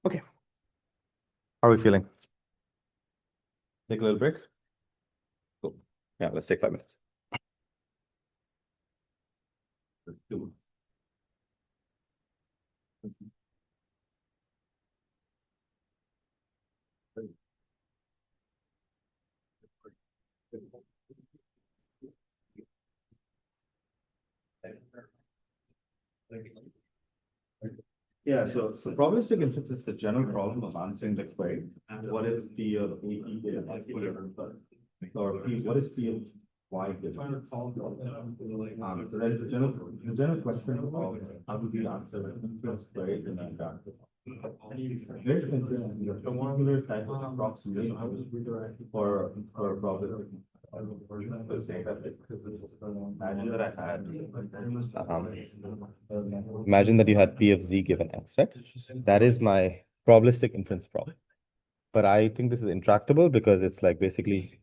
Okay. How are we feeling? Take a little break? Cool. Yeah, let's take 5 minutes. Yeah, so probabilistic inference is the general problem of answering the query. What is P of A given X or P, what is P of Y given? So that is the general question of how to be answered inference queries in a very particular type of approximation for probabilistic. Imagine that you had P of Z given X, right? That is my probabilistic inference problem. But I think this is intractable because it's like basically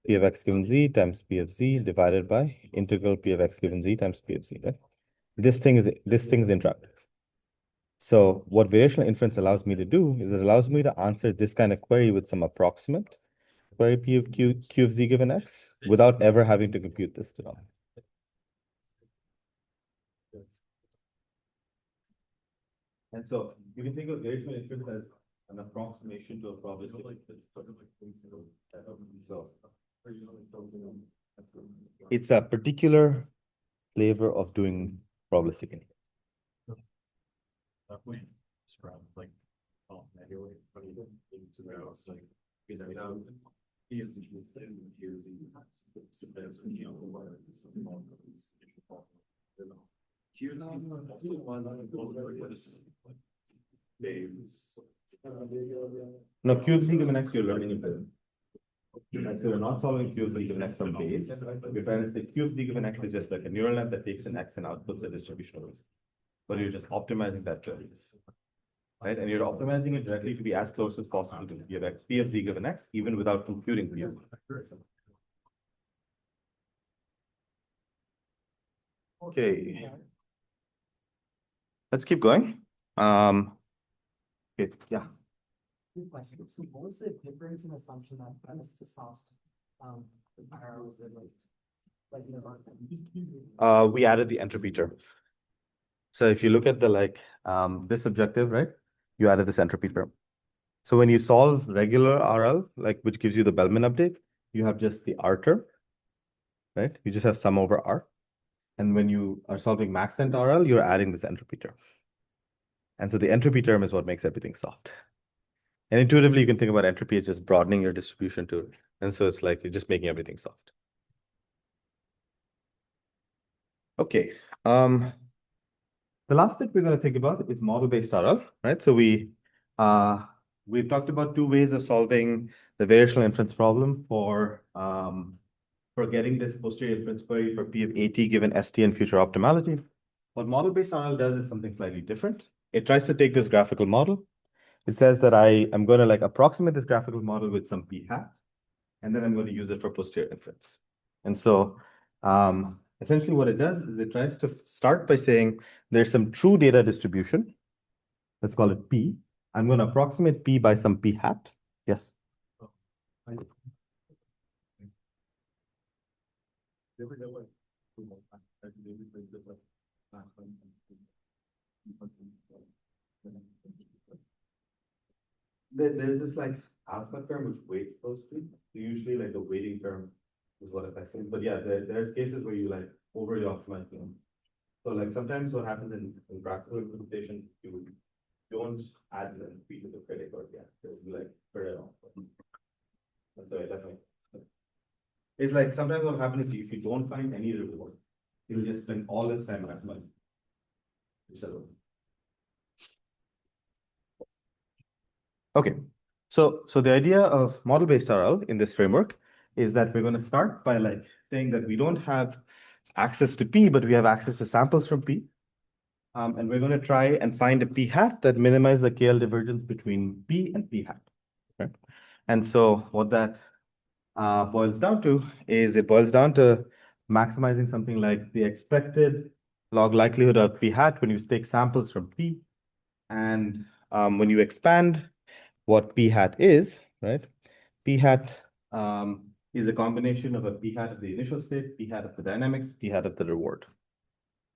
P of x given z times P of z divided by integral P of x given z times P of z, right? This thing is interactive. So what variational inference allows me to do is it allows me to answer this kind of query with some approximate query P of Q of z given x without ever having to compute this denominator. And so you can think of variational inference as an approximation to a probabilistic. So it's a particular flavor of doing probabilistic inference. No, Q of z given x, you're learning it. So you're not solving Q of z given x from base. You're trying to say Q of z given x is just like a neural net that takes an x and outputs a distribution of x. But you're just optimizing that term. Right? And you're optimizing it directly to be as close as possible to P of z given x, even without computing P of z. Okay. Let's keep going. Okay, yeah. Good question. So what was the difference in assumption that premise to sauce was it We added the entropy term. So if you look at the this objective, right? You added this entropy term. So when you solve regular RL, which gives you the Bellman update, you have just the R term, right? You just have sum over R. And when you are solving maxent RL, you're adding this entropy term. And so the entropy term is what makes everything soft. And intuitively, you can think about entropy as just broadening your distribution to, and so it's like you're just making everything soft. Okay. The last bit we're going to think about is model-based RL, right? So we've talked about two ways of solving the variational inference problem for getting this posterior inference query for P of AT given ST and future optimality. What model-based RL does is something slightly different. It tries to take this graphical model. It says that I am going to approximate this graphical model with some P hat, and then I'm going to use it for posterior inference. And so essentially what it does is it tries to start by saying there's some true data distribution. Let's call it P. I'm going to approximate P by some P hat. Yes. There's this alpha term which weights those two. So usually the weighting term is what affects it. But yeah, there's cases where you overly optimize them. So sometimes what happens in practical implementation, you don't add the P to the critic or yeah, you spread it off. And so definitely. It's sometimes what happens is if you don't find any reward, you'll just spend all its time maximizing. Okay, so the idea of model-based RL in this framework is that we're going to start by saying that we don't have access to P, but we have access to samples from P. And we're going to try and find a P hat that minimizes the KL divergence between P and P hat. Right? And so what that boils down to is it boils down to maximizing something like the expected log likelihood of P hat when you take samples from P. And when you expand what P hat is, right? P hat is a combination of a P hat of the initial state, P hat of the dynamics, P hat of the reward,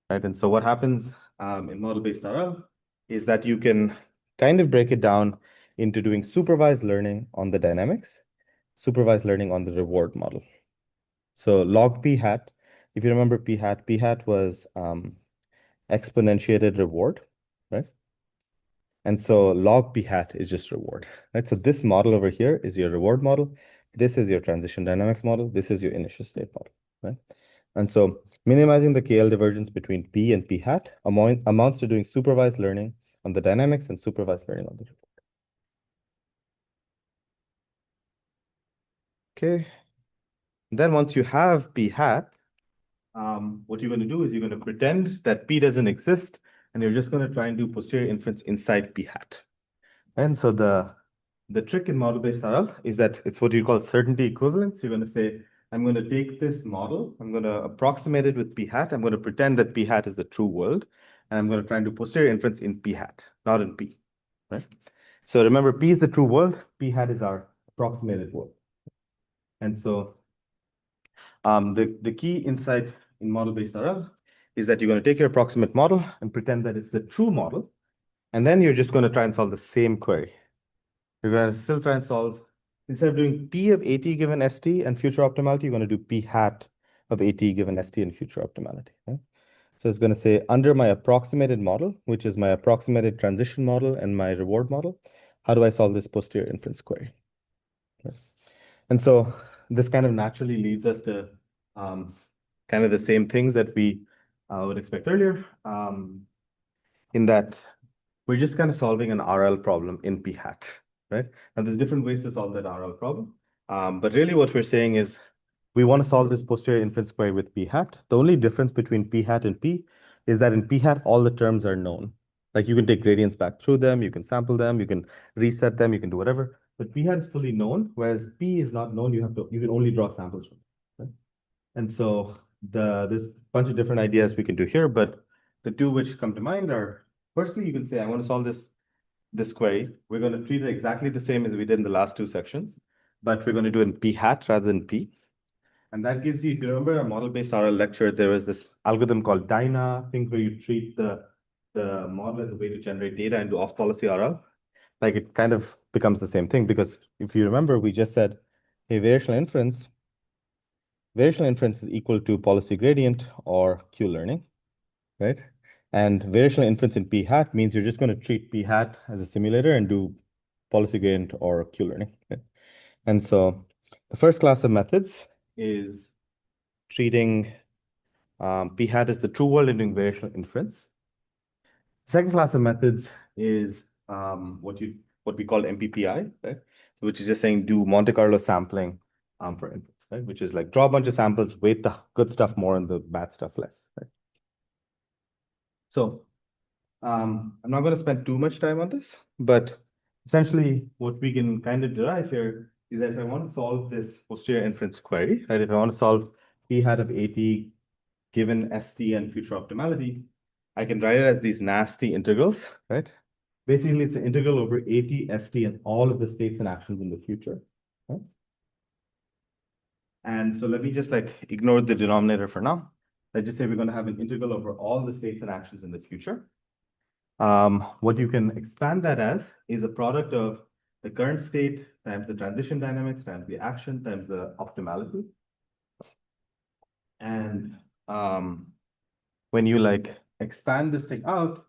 right? And so what happens in model-based RL is that you can kind of break it down into doing supervised learning on the dynamics, supervised learning on the reward model. So log P hat, if you remember P hat was exponentiated reward, right? And so log P hat is just reward, right? So this model over here is your reward model. This is your transition dynamics model. This is your initial state model, right? And so minimizing the KL divergence between P and P hat amounts to doing supervised learning on the dynamics and supervised learning on the reward. Okay. Then once you have P hat, what you're going to do is you're going to pretend that P doesn't exist, and you're just going to try and do posterior inference inside P hat. And so the the trick in model-based RL is that it's what you call certainty equivalence. You're going to say, I'm going to take this model, I'm going to approximate it with p hat. I'm going to pretend that p hat is the true world, and I'm going to try and do posterior inference in p hat, not in p, right? So remember, p is the true world, p hat is our approximated world. And so the key insight in model-based RL is that you're going to take your approximate model and pretend that it's the true model, and then you're just going to try and solve the same query. You're going to still try and solve, instead of doing P of AT given ST and future optimality, you're going to do P hat of AT given ST and future optimality. Right? So it's going to say, under my approximated model, which is my approximated transition model and my reward model, how do I solve this posterior inference query? Right? And so this kind of naturally leads us to kind of the same things that we would expect earlier, in that we're just kind of solving an RL problem in P hat, right? And there's different ways to solve that RL problem. But really what we're saying is we want to solve this posterior inference query with P hat. The only difference between P hat and P is that in P hat, all the terms are known. Like you can take gradients back through them, you can sample them, you can reset them, you can do whatever. But P hat is fully known, whereas P is not known. You can only draw samples from it, right? And so there's a bunch of different ideas we can do here, but the two which come to mind are, firstly, you can say, I want to solve this query. We're going to treat it exactly the same as we did in the last two sections, but we're going to do it in P hat rather than P. And that gives you, if you remember our model-based RL lecture, there was this algorithm called DINA, things where you treat the model as a way to generate data and do off-policy RL. Like it kind of becomes the same thing, because if you remember, we just said, hey, variational inference is equal to policy gradient or Q learning, right? And variational inference in P hat means you're just going to treat P hat as a simulator and do policy gradient or Q learning. Okay? And so the first class of methods is treating P hat as the true world and doing variational inference. The second class of methods is what we call MPPI, right? So which is just saying do Monte Carlo sampling for inference, right? Which is like draw a bunch of samples, weight the good stuff more and the bad stuff less, right? So I'm not going to spend too much time on this, but essentially what we can kind of derive here is that if I want to solve this posterior inference query, right? If I want to solve P hat of AT given ST and future optimality, I can write it as these nasty integrals, right? Basically, it's an integral over AT, ST, and all of the states and actions in the future, right? And so let me just like ignore the denominator for now. Let's just say we're going to have an integral over all the states and actions in the future. What you can expand that as is a product of the current state times the transition dynamics times the action times the optimality. And when you like expand this thing out,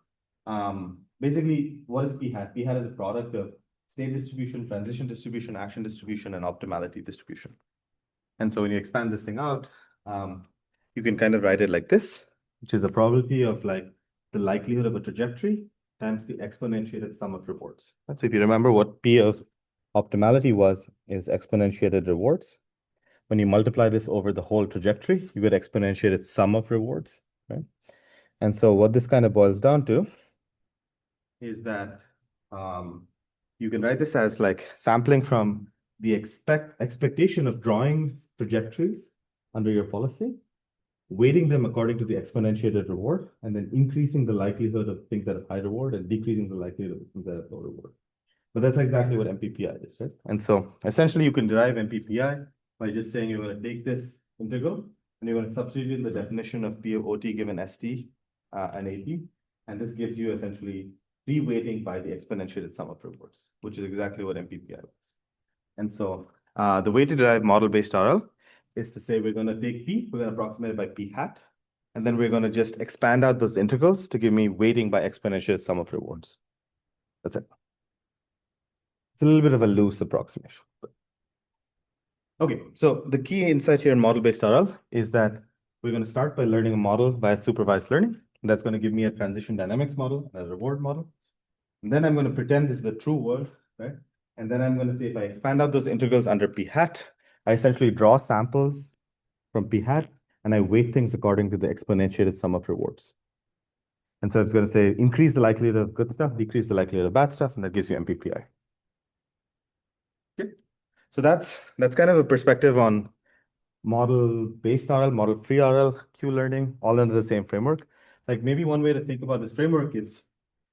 basically what is P hat? P hat is a product of state distribution, transition distribution, action distribution, and optimality distribution. And so when you expand this thing out, you can kind of write it like this, which is the probability of like the likelihood of a trajectory times the exponentiated sum of rewards. So if you remember what P of optimality is exponentiated rewards. When you multiply this over the whole trajectory, you get exponentiated sum of rewards, right? And so what this kind of boils down to is that you can write this as like sampling from the expectation of drawing trajectories under your policy, weighting them according to the exponentiated reward, and then increasing the likelihood of things that have high reward and decreasing the likelihood of things that have low reward. But that's exactly what MPPI is, right? And so essentially you can derive MPPI by just saying you're going to take this integral and you're going to substitute in the definition of P of OT given ST and AT. And this gives you essentially reweighting by the exponentiated sum of rewards, which is exactly what MPPI was. And so the way to derive model-based RL is to say we're going to take P, we're going to approximate it by P hat, and then we're going to just expand out those integrals to give me weighting by exponential sum of rewards. That's it. It's a little bit of a loose approximation. Okay, so the key insight here in model-based RL is that we're going to start by learning a model via supervised learning. That's going to give me a transition dynamics model and a reward model. And then I'm going to pretend this is the true world, right? And then I'm going to say if I expand out those integrals under P hat, I essentially draw samples from P hat and I weight things according to the exponentiated sum of rewards. And so it's going to say increase the likelihood of good stuff, decrease the likelihood of bad stuff, and that gives you MPPI. So that's kind of a perspective on model-based RL, model-free RL, Q-learning, all under the same framework. Like maybe one way to think about this framework is,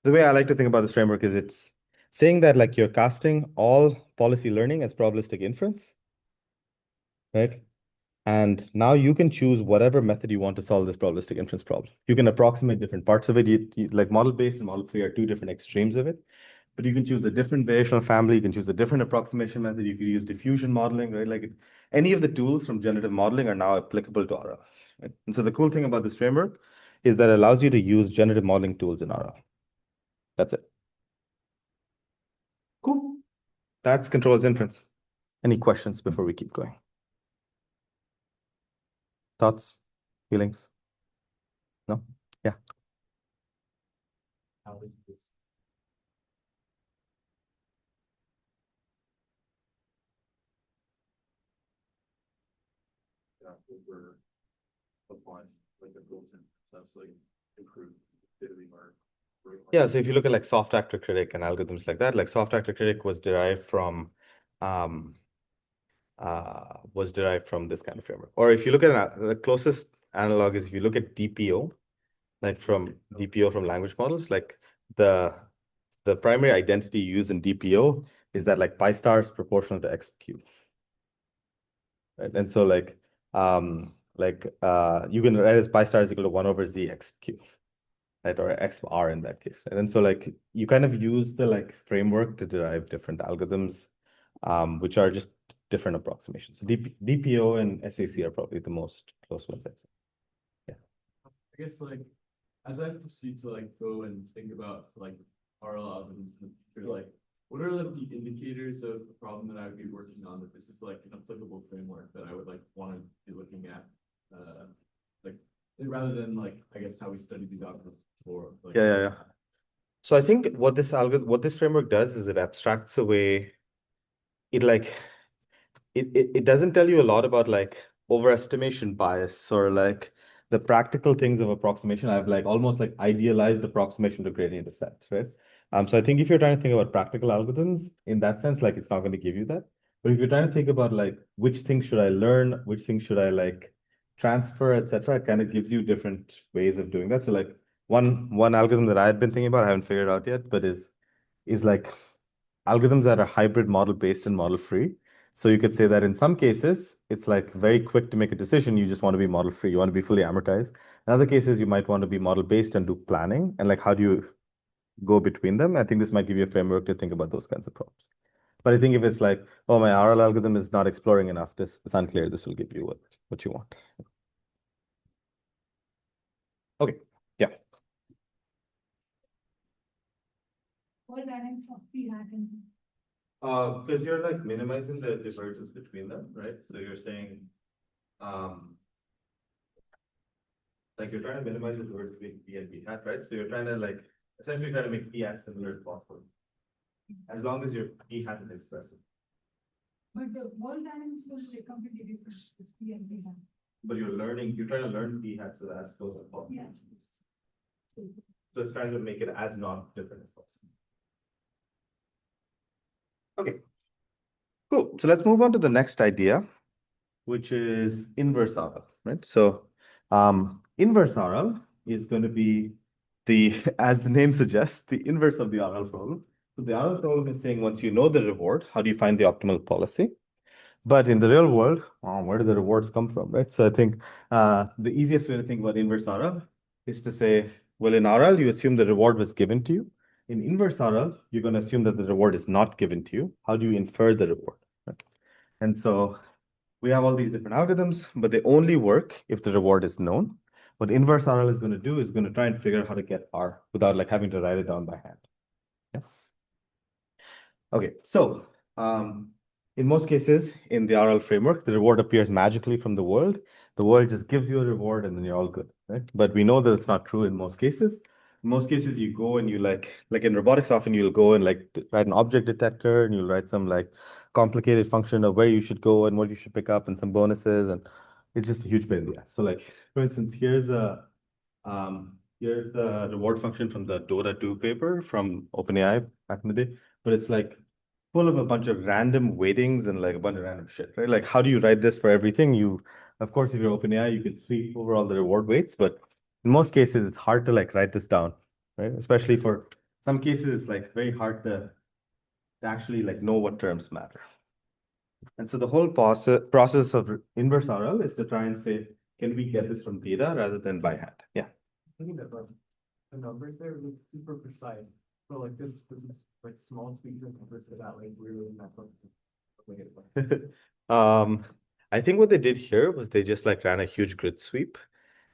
the way I like to think about this framework is it's saying that like you're casting all policy learning as probabilistic inference, right? And now you can choose whatever method you want to solve this probabilistic inference problem. You can approximate different parts of it. Like model-based and model-free are two different extremes of it. But you can choose a different variational family. You can choose a different approximation method. You could use diffusion modeling, right? Like any of the tools from generative modeling are now applicable to RL. Right? And so the cool thing about this framework is that it allows you to use generative modeling tools in RL. That's it. Cool. That's controls inference. Any questions before we keep going? Thoughts? Feelings? No? Yeah. How would you over applying like a built-in sense, like improve diddly mark. Yeah, so if you look at like soft actor critic and algorithms like that, like soft actor critic was derived from this kind of framework. Or if you look at the closest analog is if you look at DPO, like from DPO from language models, like the primary identity used in DPO is that like pi star is proportional to x cubed. Right? And so you can write as pi star is equal to 1 over z x cubed. Right, or XR in that case. And then so like you kind of use the like framework to derive different algorithms, which are just different approximations. So DPO and SAC are probably the most close ones, I'd say. Yeah. I guess like as I proceed to like go and think about like RL algorithms in the future, like what are like the indicators of the problem that I would be working on that this is like an applicable framework that I would like want to be looking at, like rather than like I guess how we study these algorithms before. Like, Yeah. So I think what this framework does is it abstracts away it like it doesn't tell you a lot about like overestimation bias or like the practical things of approximation. I've like almost like idealized approximation to gradient descent, right? So I think if you're trying to think about practical algorithms in that sense, like it's not going to give you that. But if you're trying to think about like which things should I learn, which things should I like transfer, etc., it kind of gives you different ways of doing that. So like one algorithm that I had been thinking about, I haven't figured out yet, but is like algorithms that are hybrid model based and model free. So you could say that in some cases, it's like very quick to make a decision. You just want to be model free. You want to be fully amortized. In other cases, you might want to be model based and do planning. And like, how do you go between them? I think this might give you a framework to think about those kinds of problems. But I think if it's like, oh, my RL algorithm is not exploring enough, this is unclear. This will give you what you want. Okay. Yeah. What dynamics of P hat and Because you're like minimizing the divergence between them, right? So you're saying, like you're trying to minimize the divergence between P and P hat, right? So you're trying to like essentially try to make P hat similar as possible, as long as your P hat is expressive. but the wall dynamics was like completely different with P and P hat. But you're trying to learn P hat so that as close as possible. Yeah. So it's trying to make it as not different as possible. Okay, cool. So let's move on to the next idea, which is inverse RL, right? So inverse RL is going to be as the name suggests, the inverse of the RL problem. So the RL problem is saying once you know the reward, how do you find the optimal policy? But in the real world, where do the rewards come from, right? So I think the easiest way to think about inverse RL is to say, well, in RL, you assume the reward was given to you. In inverse RL, you're going to assume that the reward is not given to you. How do you infer the reward? Right? And so we have all these different algorithms, but they only work if the reward is known. What inverse RL is going to do is going to try and figure out how to get R without like having to write it down by hand. Yeah. Okay, so in most cases in the RL framework, the reward appears magically from the world. The world just gives you a reward and then you're all good, right? But we know that it's not true in most cases. In most cases, you go and you like in robotics, often you'll go and like write an object detector and you'll write some like complicated function of where you should go and what you should pick up and some bonuses. And it's just a huge pain in the ass. So like, for instance, here's the reward function from the Dota 2 paper from OpenAI back in the day. But it's like full of a bunch of random weightings and like a bunch of random shit, right? Like, how do you write this for everything? Of course, if you're OpenAI, you can sweep over all the reward weights, but in most cases, it's hard to like write this down, right? Especially for some cases, it's like very hard to actually like know what terms matter. And so the whole process of inverse RL is to try and say, can we get this from data rather than by hand? Yeah. Looking at the numbers there look super precise. So like this is like small tweaks and numbers to that, like really not I think what they did here was they just like ran a huge grid sweep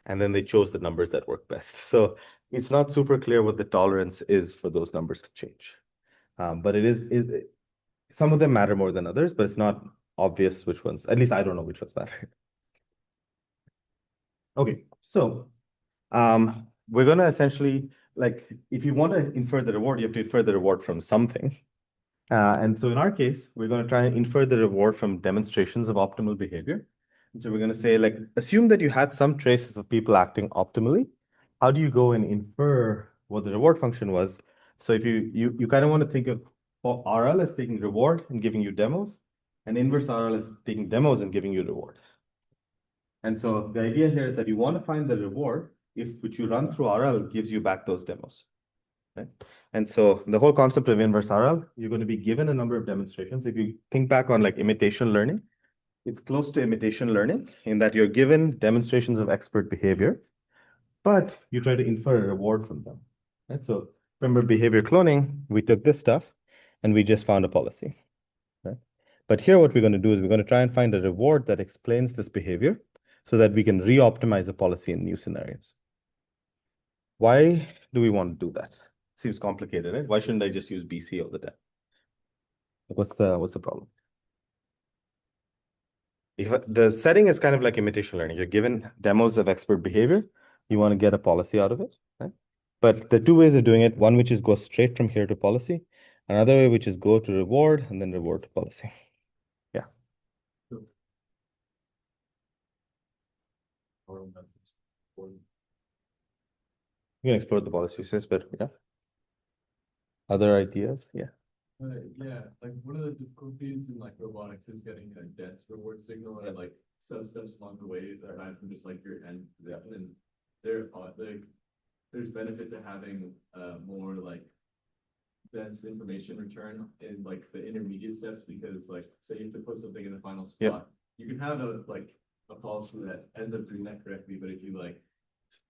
and then they chose the numbers that work best. So it's not super clear what the tolerance is for those numbers to change. But some of them matter more than others, but it's not obvious which ones. At least I don't know which ones matter. Okay, so we're gonna essentially like if you want to infer the reward, you have to infer the reward from something. And so in our case, we're going to try and infer the reward from demonstrations of optimal behavior. And so we're going to say, like, assume that you had some traces of people acting optimally. How do you go and infer what the reward function was? So if you kind of want to think of RL as taking reward and giving you demos, and inverse RL as taking demos and giving you reward. And so the idea here is that you want to find the reward if which you run through RL gives you back those demos. Right? And so the whole concept of inverse RL, you're going to be given a number of demonstrations. If you think back on like imitation learning, it's close to imitation learning in that you're given demonstrations of expert behavior, but you try to infer a reward from them. Right? So remember behavior cloning, we took this stuff and we just found a policy. Right? But here what we're going to do is we're going to try and find a reward that explains this behavior so that we can re-optimize a policy in new scenarios. Why do we want to do that? Seems complicated, right? Why shouldn't I just use BC all the time? What's the problem? If the setting is kind of like imitation learning, you're given demos of expert behavior, you want to get a policy out of it, right? But the two ways of doing it, one which is go straight from here to policy, another way which is go to reward and then reward to policy. Yeah. You can explore the policy uses, but yeah. Other ideas? Yeah. Yeah, like one of the difficulties in like robotics is getting a dense reward signal and like some steps along the way that aside from just like your end to the end. And there's benefit to having more like dense information return in like the intermediate steps because like say you have to put something in the final spot, Yeah. you can have a policy that ends up doing that correctly, but if you like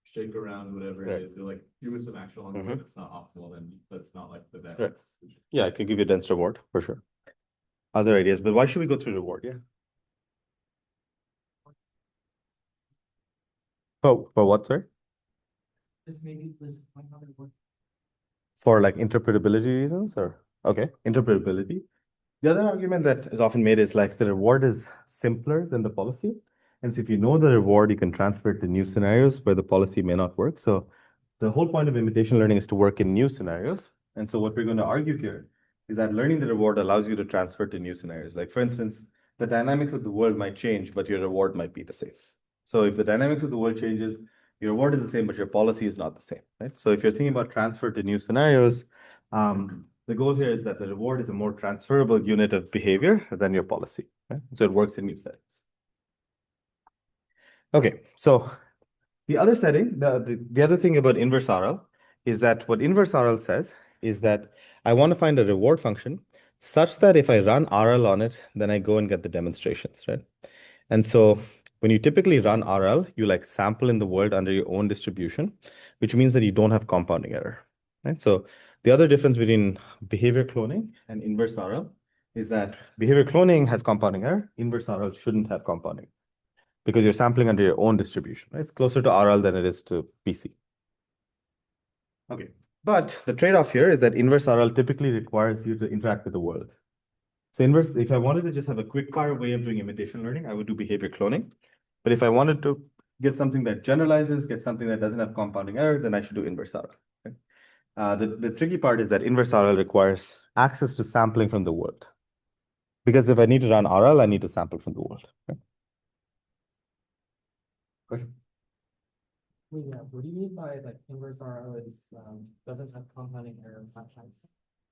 shake around whatever Right. it is, to like do some action along the way Mhm. that's not optimal, then that's not like the best. Right. solution. Yeah, it could give you a dense reward for sure. Other ideas, but why should we go through reward? Yeah. Oh, for what, sir? Just maybe there's one other one. For like interpretability reasons or okay, interpretability. The other argument that is often made is like the reward is simpler than the policy. And so if you know the reward, you can transfer it to new scenarios where the policy may not work. So the whole point of imitation learning is to work in new scenarios. And so what we're going to argue here is that learning the reward allows you to transfer to new scenarios. Like for instance, the dynamics of the world might change, but your reward might be the same. So if the dynamics of the world changes, your reward is the same, but your policy is not the same, right? So if you're thinking about transfer to new scenarios, the goal here is that the reward is a more transferable unit of behavior than your policy, right? So it works in new settings. Okay, so the other setting, the other thing about inverse RL is that what inverse RL says is that I want to find a reward function such that if I run RL on it, then I go and get the demonstrations, right? And so when you typically run RL, you like sample in the world under your own distribution, which means that you don't have compounding error, right? So the other difference between behavior cloning and inverse RL is that behavior cloning has compounding error, inverse RL shouldn't have compounding because you're sampling under your own distribution, right? It's closer to RL than it is to PC. Okay, but the trade-off here is that inverse RL typically requires you to interact with the world. So inverse, if I wanted to just have a quick fire way of doing imitation learning, I would do behavior cloning. But if I wanted to get something that generalizes, get something that doesn't have compounding error, then I should do inverse RL. Okay? The tricky part is that inverse RL requires access to sampling from the world. Because if I need to run RL, I need to sample from the world. Okay? Question? Well, yeah, what do you mean by like inverse RL is doesn't have compounding error sometimes?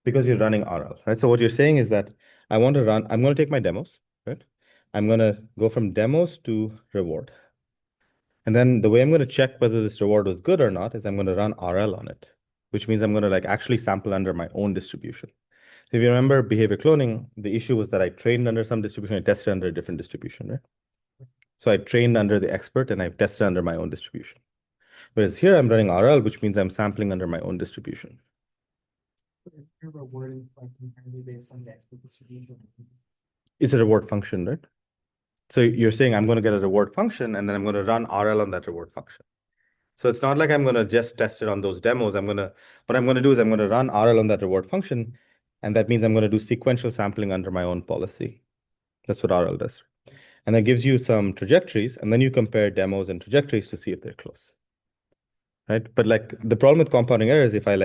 because you're running RL, right? So what you're saying is that I'm going to take my demos, right? I'm going to go from demos to reward. And then the way I'm going to check whether this reward was good or not is I'm going to run RL on it, which means I'm going to like actually sample under my own distribution. If you remember behavior cloning, the issue was that I trained under some distribution, I tested under a different distribution, right? So I trained under the expert and I've tested under my own distribution. Whereas here I'm running RL, which means I'm sampling under my own distribution. You're rewarding like entirely based on the expert distribution. It's a reward function, right? So you're saying I'm going to get a reward function and then I'm going to run RL on that reward function. So it's not like I'm going to just test it on those demos. What I'm going to do is I'm going to run RL on that reward function. And that means I'm going to do sequential sampling under my own policy. That's what RL does. And that gives you some trajectories. And then you compare demos and trajectories to see if they're close. Right? But like the problem with compounding error is if I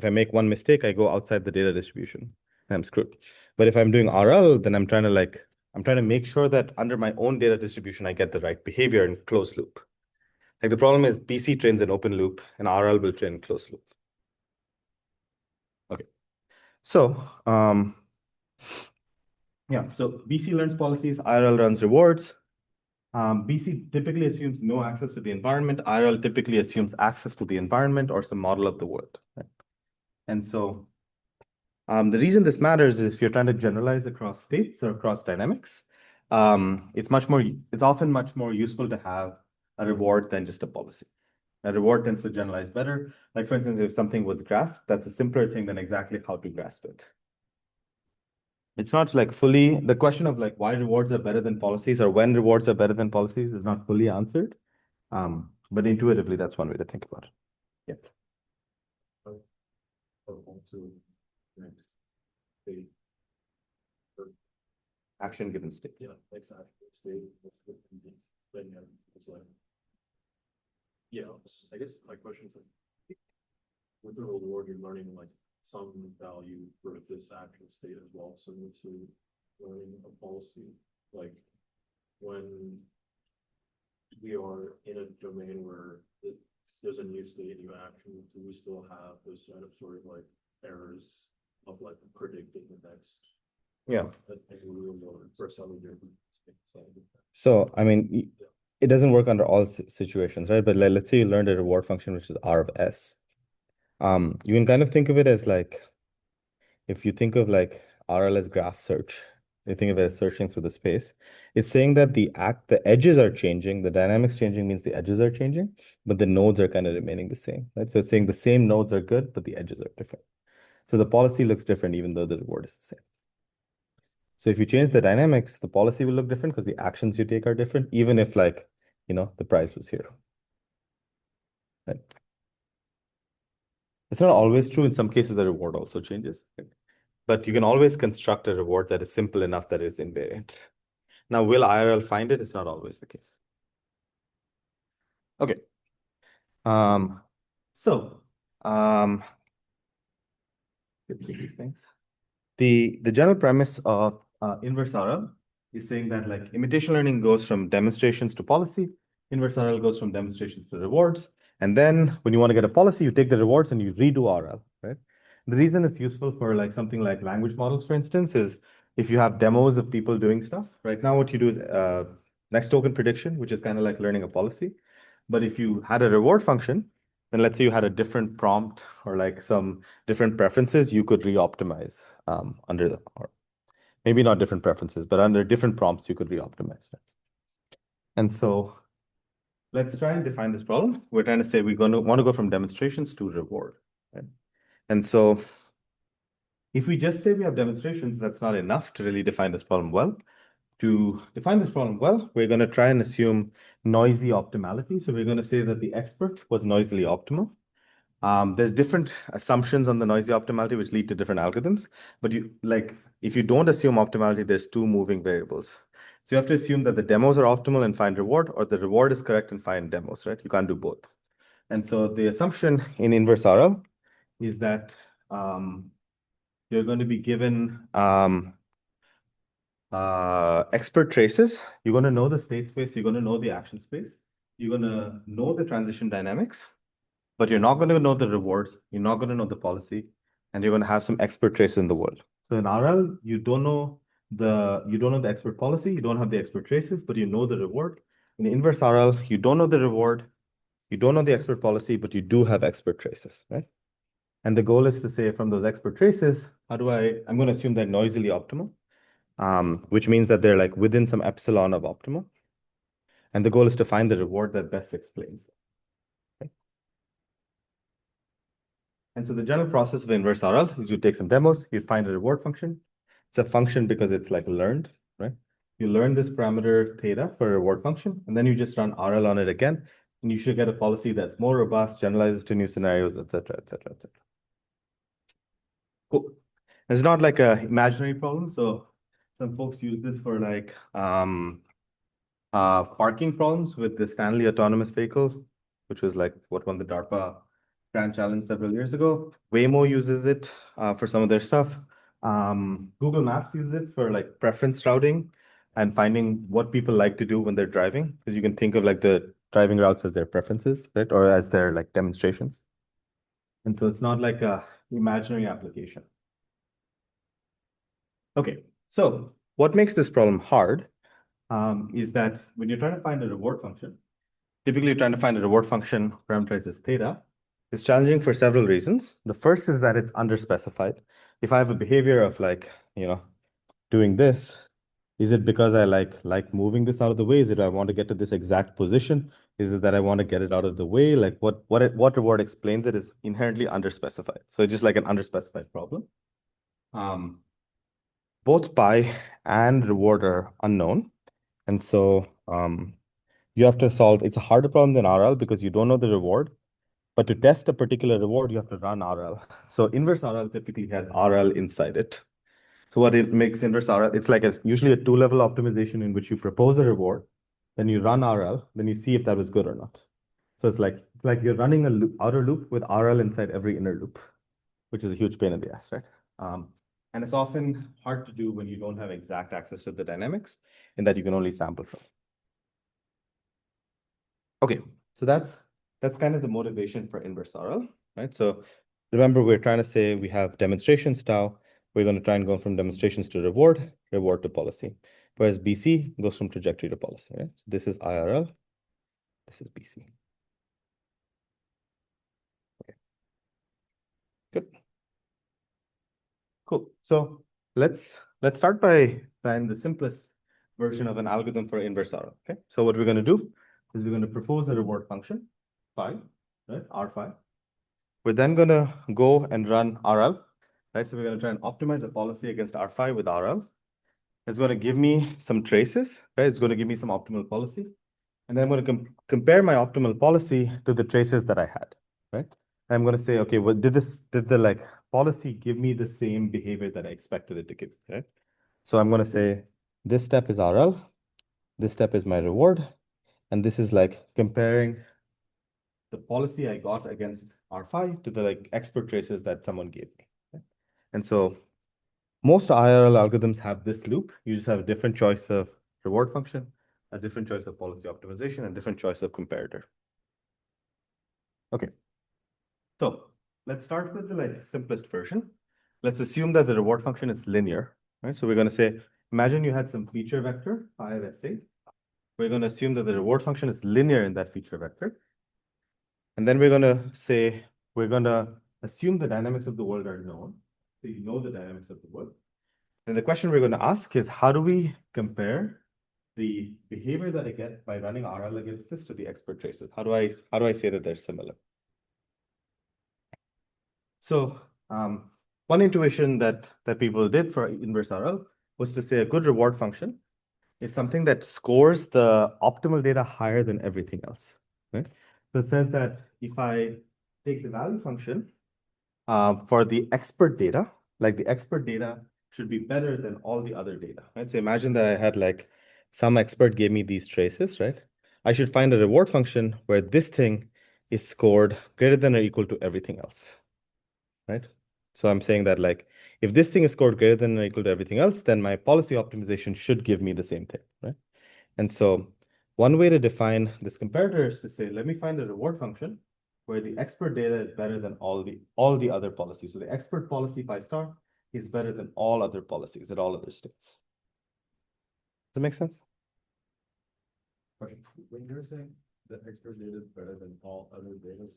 make one mistake, I go outside the data distribution and I'm screwed. But if I'm doing RL, then I'm trying to make sure that under my own data distribution, I get the right behavior in closed loop. Like the problem is BC trains an open loop and RL will train closed loop. Okay. So, so BC learns policies, IRL runs rewards. BC typically assumes no access to the environment. IRL typically assumes access to the environment or some model of the world. Right? And so the reason this matters is if you're trying to generalize across states or across dynamics, it's often much more useful to have a reward than just a policy. A reward tends to generalize better. Like for instance, if something was grasped, that's a simpler thing than exactly how to grasp it. It's not like the question of like why rewards are better than policies or when rewards are better than policies is not fully answered. But intuitively, that's one way to think about it. Yeah. To next state. Action given state. Yeah, exactly. State. Then it's like. Yeah, I guess my question is like, with the reward, you're learning like some value for this actual state as well, similar to learning a policy. Like when we are in a domain where there's a new state, new action, do we still have those sort of like errors of like predicting the next? Yeah. For some different. So, I mean, it doesn't work under all situations, right? But let's say you learned a reward function, which is R of S. You can kind of think of it as like, if you think of like RL as graph search, you think of it as searching through the space. It's saying that the edges are changing, the dynamics changing means the edges are changing, but the nodes are kind of remaining the same, right? So it's saying the same nodes are good, but the edges are different. So the policy looks different even though the reward is the same. So if you change the dynamics, the policy will look different because the actions you take are different, even if like, the price was here. Right? It's not always true. In some cases, the reward also changes. Right? But you can always construct a reward that is simple enough that it's invariant. Now, will IRL find it? It's not always the case. Okay. These things. The general premise of inverse RL is saying that like imitation learning goes from demonstrations to policy, inverse RL goes from demonstrations to rewards, and then when you want to get a policy, you take the rewards and you redo RL, right? The reason it's useful for like something like language models, for instance, is if you have demos of people doing stuff. Right now, what you do is next token prediction, which is kind of like learning a policy. But if you had a reward function, then let's say you had a different prompt or like some different preferences, you could re-optimize or maybe not different preferences, but under different prompts, you could re-optimize. And so let's try and define this problem. We're trying to say we're going to want to go from demonstrations to reward. Right? And so if we just say we have demonstrations, that's not enough to really define this problem well. To define this problem well, we're going to try and assume noisy optimality. So we're going to say that the expert was noisily optimal. There's different assumptions on the noisy optimality which lead to different algorithms. But if you don't assume optimality, there's two moving variables. So you have to assume that the demos are optimal and find reward, or the reward is correct and find demos, right? You can't do both. And so the assumption in inverse RL is that you're going to be given expert traces. You're going to know the state space. You're going to know the action space. You're going to know the transition dynamics, but you're not going to know the rewards. You're not going to know the policy. and you're going to have some expert traces in the world. So in RL, you don't know the expert policy, you don't have the expert traces, but you know the reward. In inverse RL, you don't know the reward, you don't know the expert policy, but you do have expert traces, right? And the goal is to say from those expert traces, I'm going to assume they're noisily optimal, which means that they're like within some epsilon of optimal. And the goal is to find the reward that best explains them. Okay? And so the general process of inverse RL is you take some demos, you find a reward function. It's a function because it's like learned, right? You learn this parameter theta for a reward function, and then you just run RL on it again, and you should get a policy that's more robust, generalizes to new scenarios, et cetera, et cetera, et cetera. Cool. It's not like a imaginary problem. So some folks use this for like parking problems with the Stanley autonomous vehicle, which was like what won the DARPA Grand Challenge several years ago. Waymo uses it for some of their stuff. Google Maps uses it for like preference routing and finding what people like to do when they're driving, because you can think of like the driving routes as their preferences, right? Or as their like demonstrations. And so it's not like a imaginary application. Okay, so what makes this problem hard is that when you're trying to find a reward function, typically you're trying to find a reward function parameterized as theta. It's challenging for several reasons. The first is that it's underspecified. If I have a behavior of like, doing this, is it because I like moving this out of the way? Is it I want to get to this exact position? Is it that I want to get it out of the way? Like what reward explains it is inherently underspecified. So it's just like an underspecified problem. Both pi and reward are unknown. And so you have to solve, it's a harder problem than RL because you don't know the reward. But to test a particular reward, you have to run RL. So inverse RL typically has RL inside it. So what it makes inverse RL, it's like usually a two-level optimization in which you propose a reward, then you run RL, then you see if that was good or not. So it's like you're running a outer loop with RL inside every inner loop, which is a huge pain in the ass, right? And it's often hard to do when you don't have exact access to the dynamics and that you can only sample from. Okay, so that's kind of the motivation for inverse RL, right? So remember, we're trying to say we have demonstrations now. We're going to try and go from demonstrations to reward to policy. Whereas BC goes from trajectory to policy, right? So this is IRL, this is BC. Okay, good. Cool. So let's start by trying the simplest version of an algorithm for inverse RL. Okay. So what we're going to do is we're going to propose a reward function, phi, right? R phi. We're then going to go and run RL, right? So we're going to try and optimize a policy against R phi with RL. It's going to give me some traces, right? It's going to give me some optimal policy. And then I'm going to compare my optimal policy to the traces that I had, right? I'm going to say, okay, well, did the like policy give me the same behavior that I expected it to give, right? So I'm going to say this step is RL, this step is my reward, and this is like comparing the policy I got against R phi to the like expert traces that someone gave me. Right? And so most IRL algorithms have this loop. You just have a different choice of reward function, a different choice of policy optimization, and different choice of comparator. Okay. So let's start with the like simplest version. Let's assume that the reward function is linear, right? So we're going to say, imagine you had some feature vector, phi of SA. We're going to assume that the reward function is linear in that feature vector. And then we're going to say, we're going to assume the dynamics of the world are known. So you know the dynamics of the world. And the question we're going to ask is, how do we compare the behavior that I get by running RL against this to the expert traces? How do I say that they're similar? So one intuition that people did for inverse RL was to say a good reward function is something that scores the optimal data higher than everything else, right? So it says that if I take the value function for the expert data, like the expert data should be better than all the other data, right? So imagine that I had like some expert gave me these traces, right? I should find a reward function where this thing is scored greater than or equal to everything else, right? So I'm saying that like, if this thing is scored greater than or equal to everything else, then my policy optimization should give me the same thing, right? And so one way to define this comparator is to say, let me find a reward function where the expert data is better than all the other policies. So the expert policy pi star is better than all other policies at all other states. Does that make sense? Question. When you're saying that expert data is better than all other data,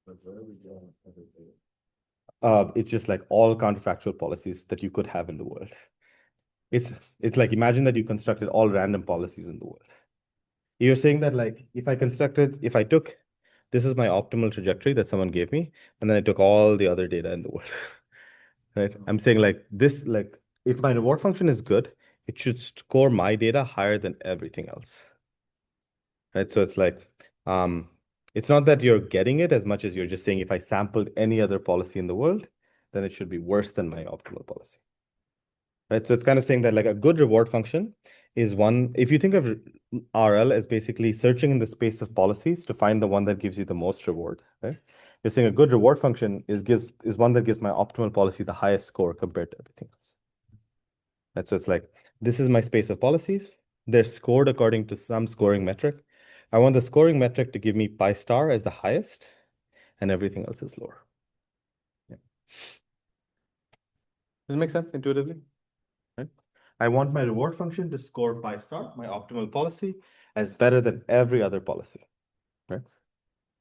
like where are we going with other data? It's just like all counterfactual policies that you could have in the world. It's like, imagine that you constructed all random policies in the world. You're saying that, like, if I took, this is my optimal trajectory that someone gave me, and then I took all the other data in the world, right? I'm saying like this, like, if my reward function is good, it should score my data higher than everything else, right? So it's like, it's not that you're getting it as much as you're just saying, if I sampled any other policy in the world, then it should be worse than my optimal policy. Right? So it's kind of saying that like a good reward function is one, if you think of RL as basically searching in the space of policies to find the one that gives you the most reward, right? You're saying a good reward function is one that gives my optimal policy the highest score compared to everything else. Right? So it's like, this is my space of policies. They're scored according to some scoring metric. I want the scoring metric to give me pi star as the highest, and everything else is lower. Yeah. Does it make sense intuitively? I want my reward function to score pi star, my optimal policy, as better than every other policy, right?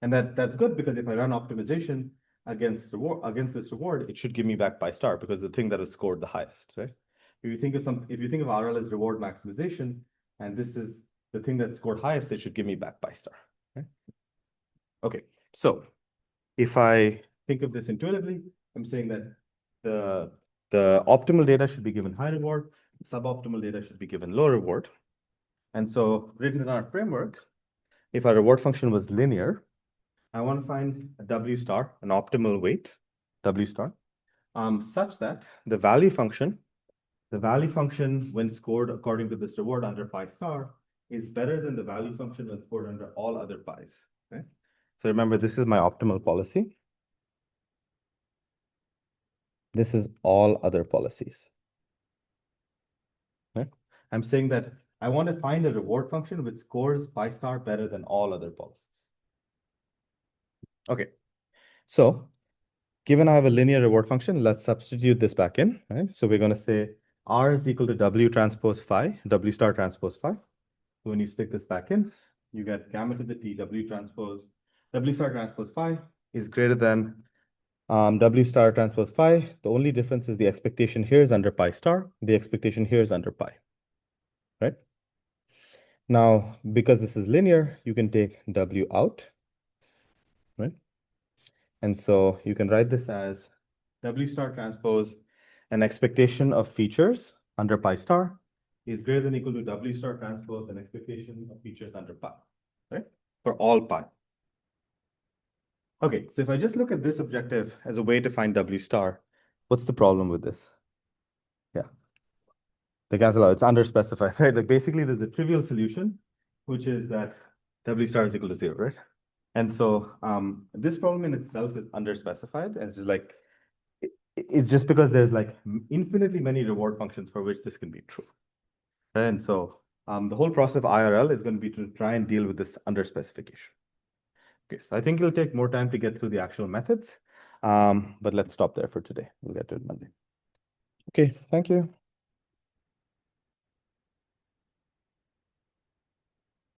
And that's good, because if I run optimization against this reward, it should give me back pi star, because the thing that is scored the highest, right? If you think of RL as reward maximization, and this is the thing that scored highest, it should give me back pi star, right? Okay, so if I think of this intuitively, I'm saying that the optimal data should be given high reward, suboptimal data should be given low reward. And so, written in our framework, if our reward function was linear, I want to find a W star, an optimal weight, W star, such that the value function when scored according to this reward under pi star is better than the value function when scored under all other pi's. Okay? So remember, this is my optimal policy. This is all other policies. Right? I'm saying that I want to find a reward function which scores pi star better than all other policies. Okay, so given I have a linear reward function, let's substitute this back in, right? So we're going to say R is equal to W transpose phi, W star transpose phi. So when you stick this back in, you get gamma to the T, W star transpose phi is greater than W star transpose phi. The only difference is the expectation here is under pi star. The expectation here is under pi, right? Now, because this is linear, you can take W out, right? And so you can write this as W star transpose an expectation of features under pi star is greater than or equal to W star transpose an expectation of features under pi, right? For all pi. Okay, so if I just look at this objective as a way to find W star, what's the problem with this? Yeah. They cancel out, it's underspecified, right? Like basically there's a trivial solution, which is that W star is equal to 0, right? And so this problem in itself is underspecified, and it's just like, it's just because there's like infinitely many reward functions for which this can be true. Right? And so the whole process of IRL is going to be to try and deal with this underspecification. Okay, so I think it'll take more time to get through the actual methods, but let's stop there for today. We'll get to it Monday. Okay, thank you.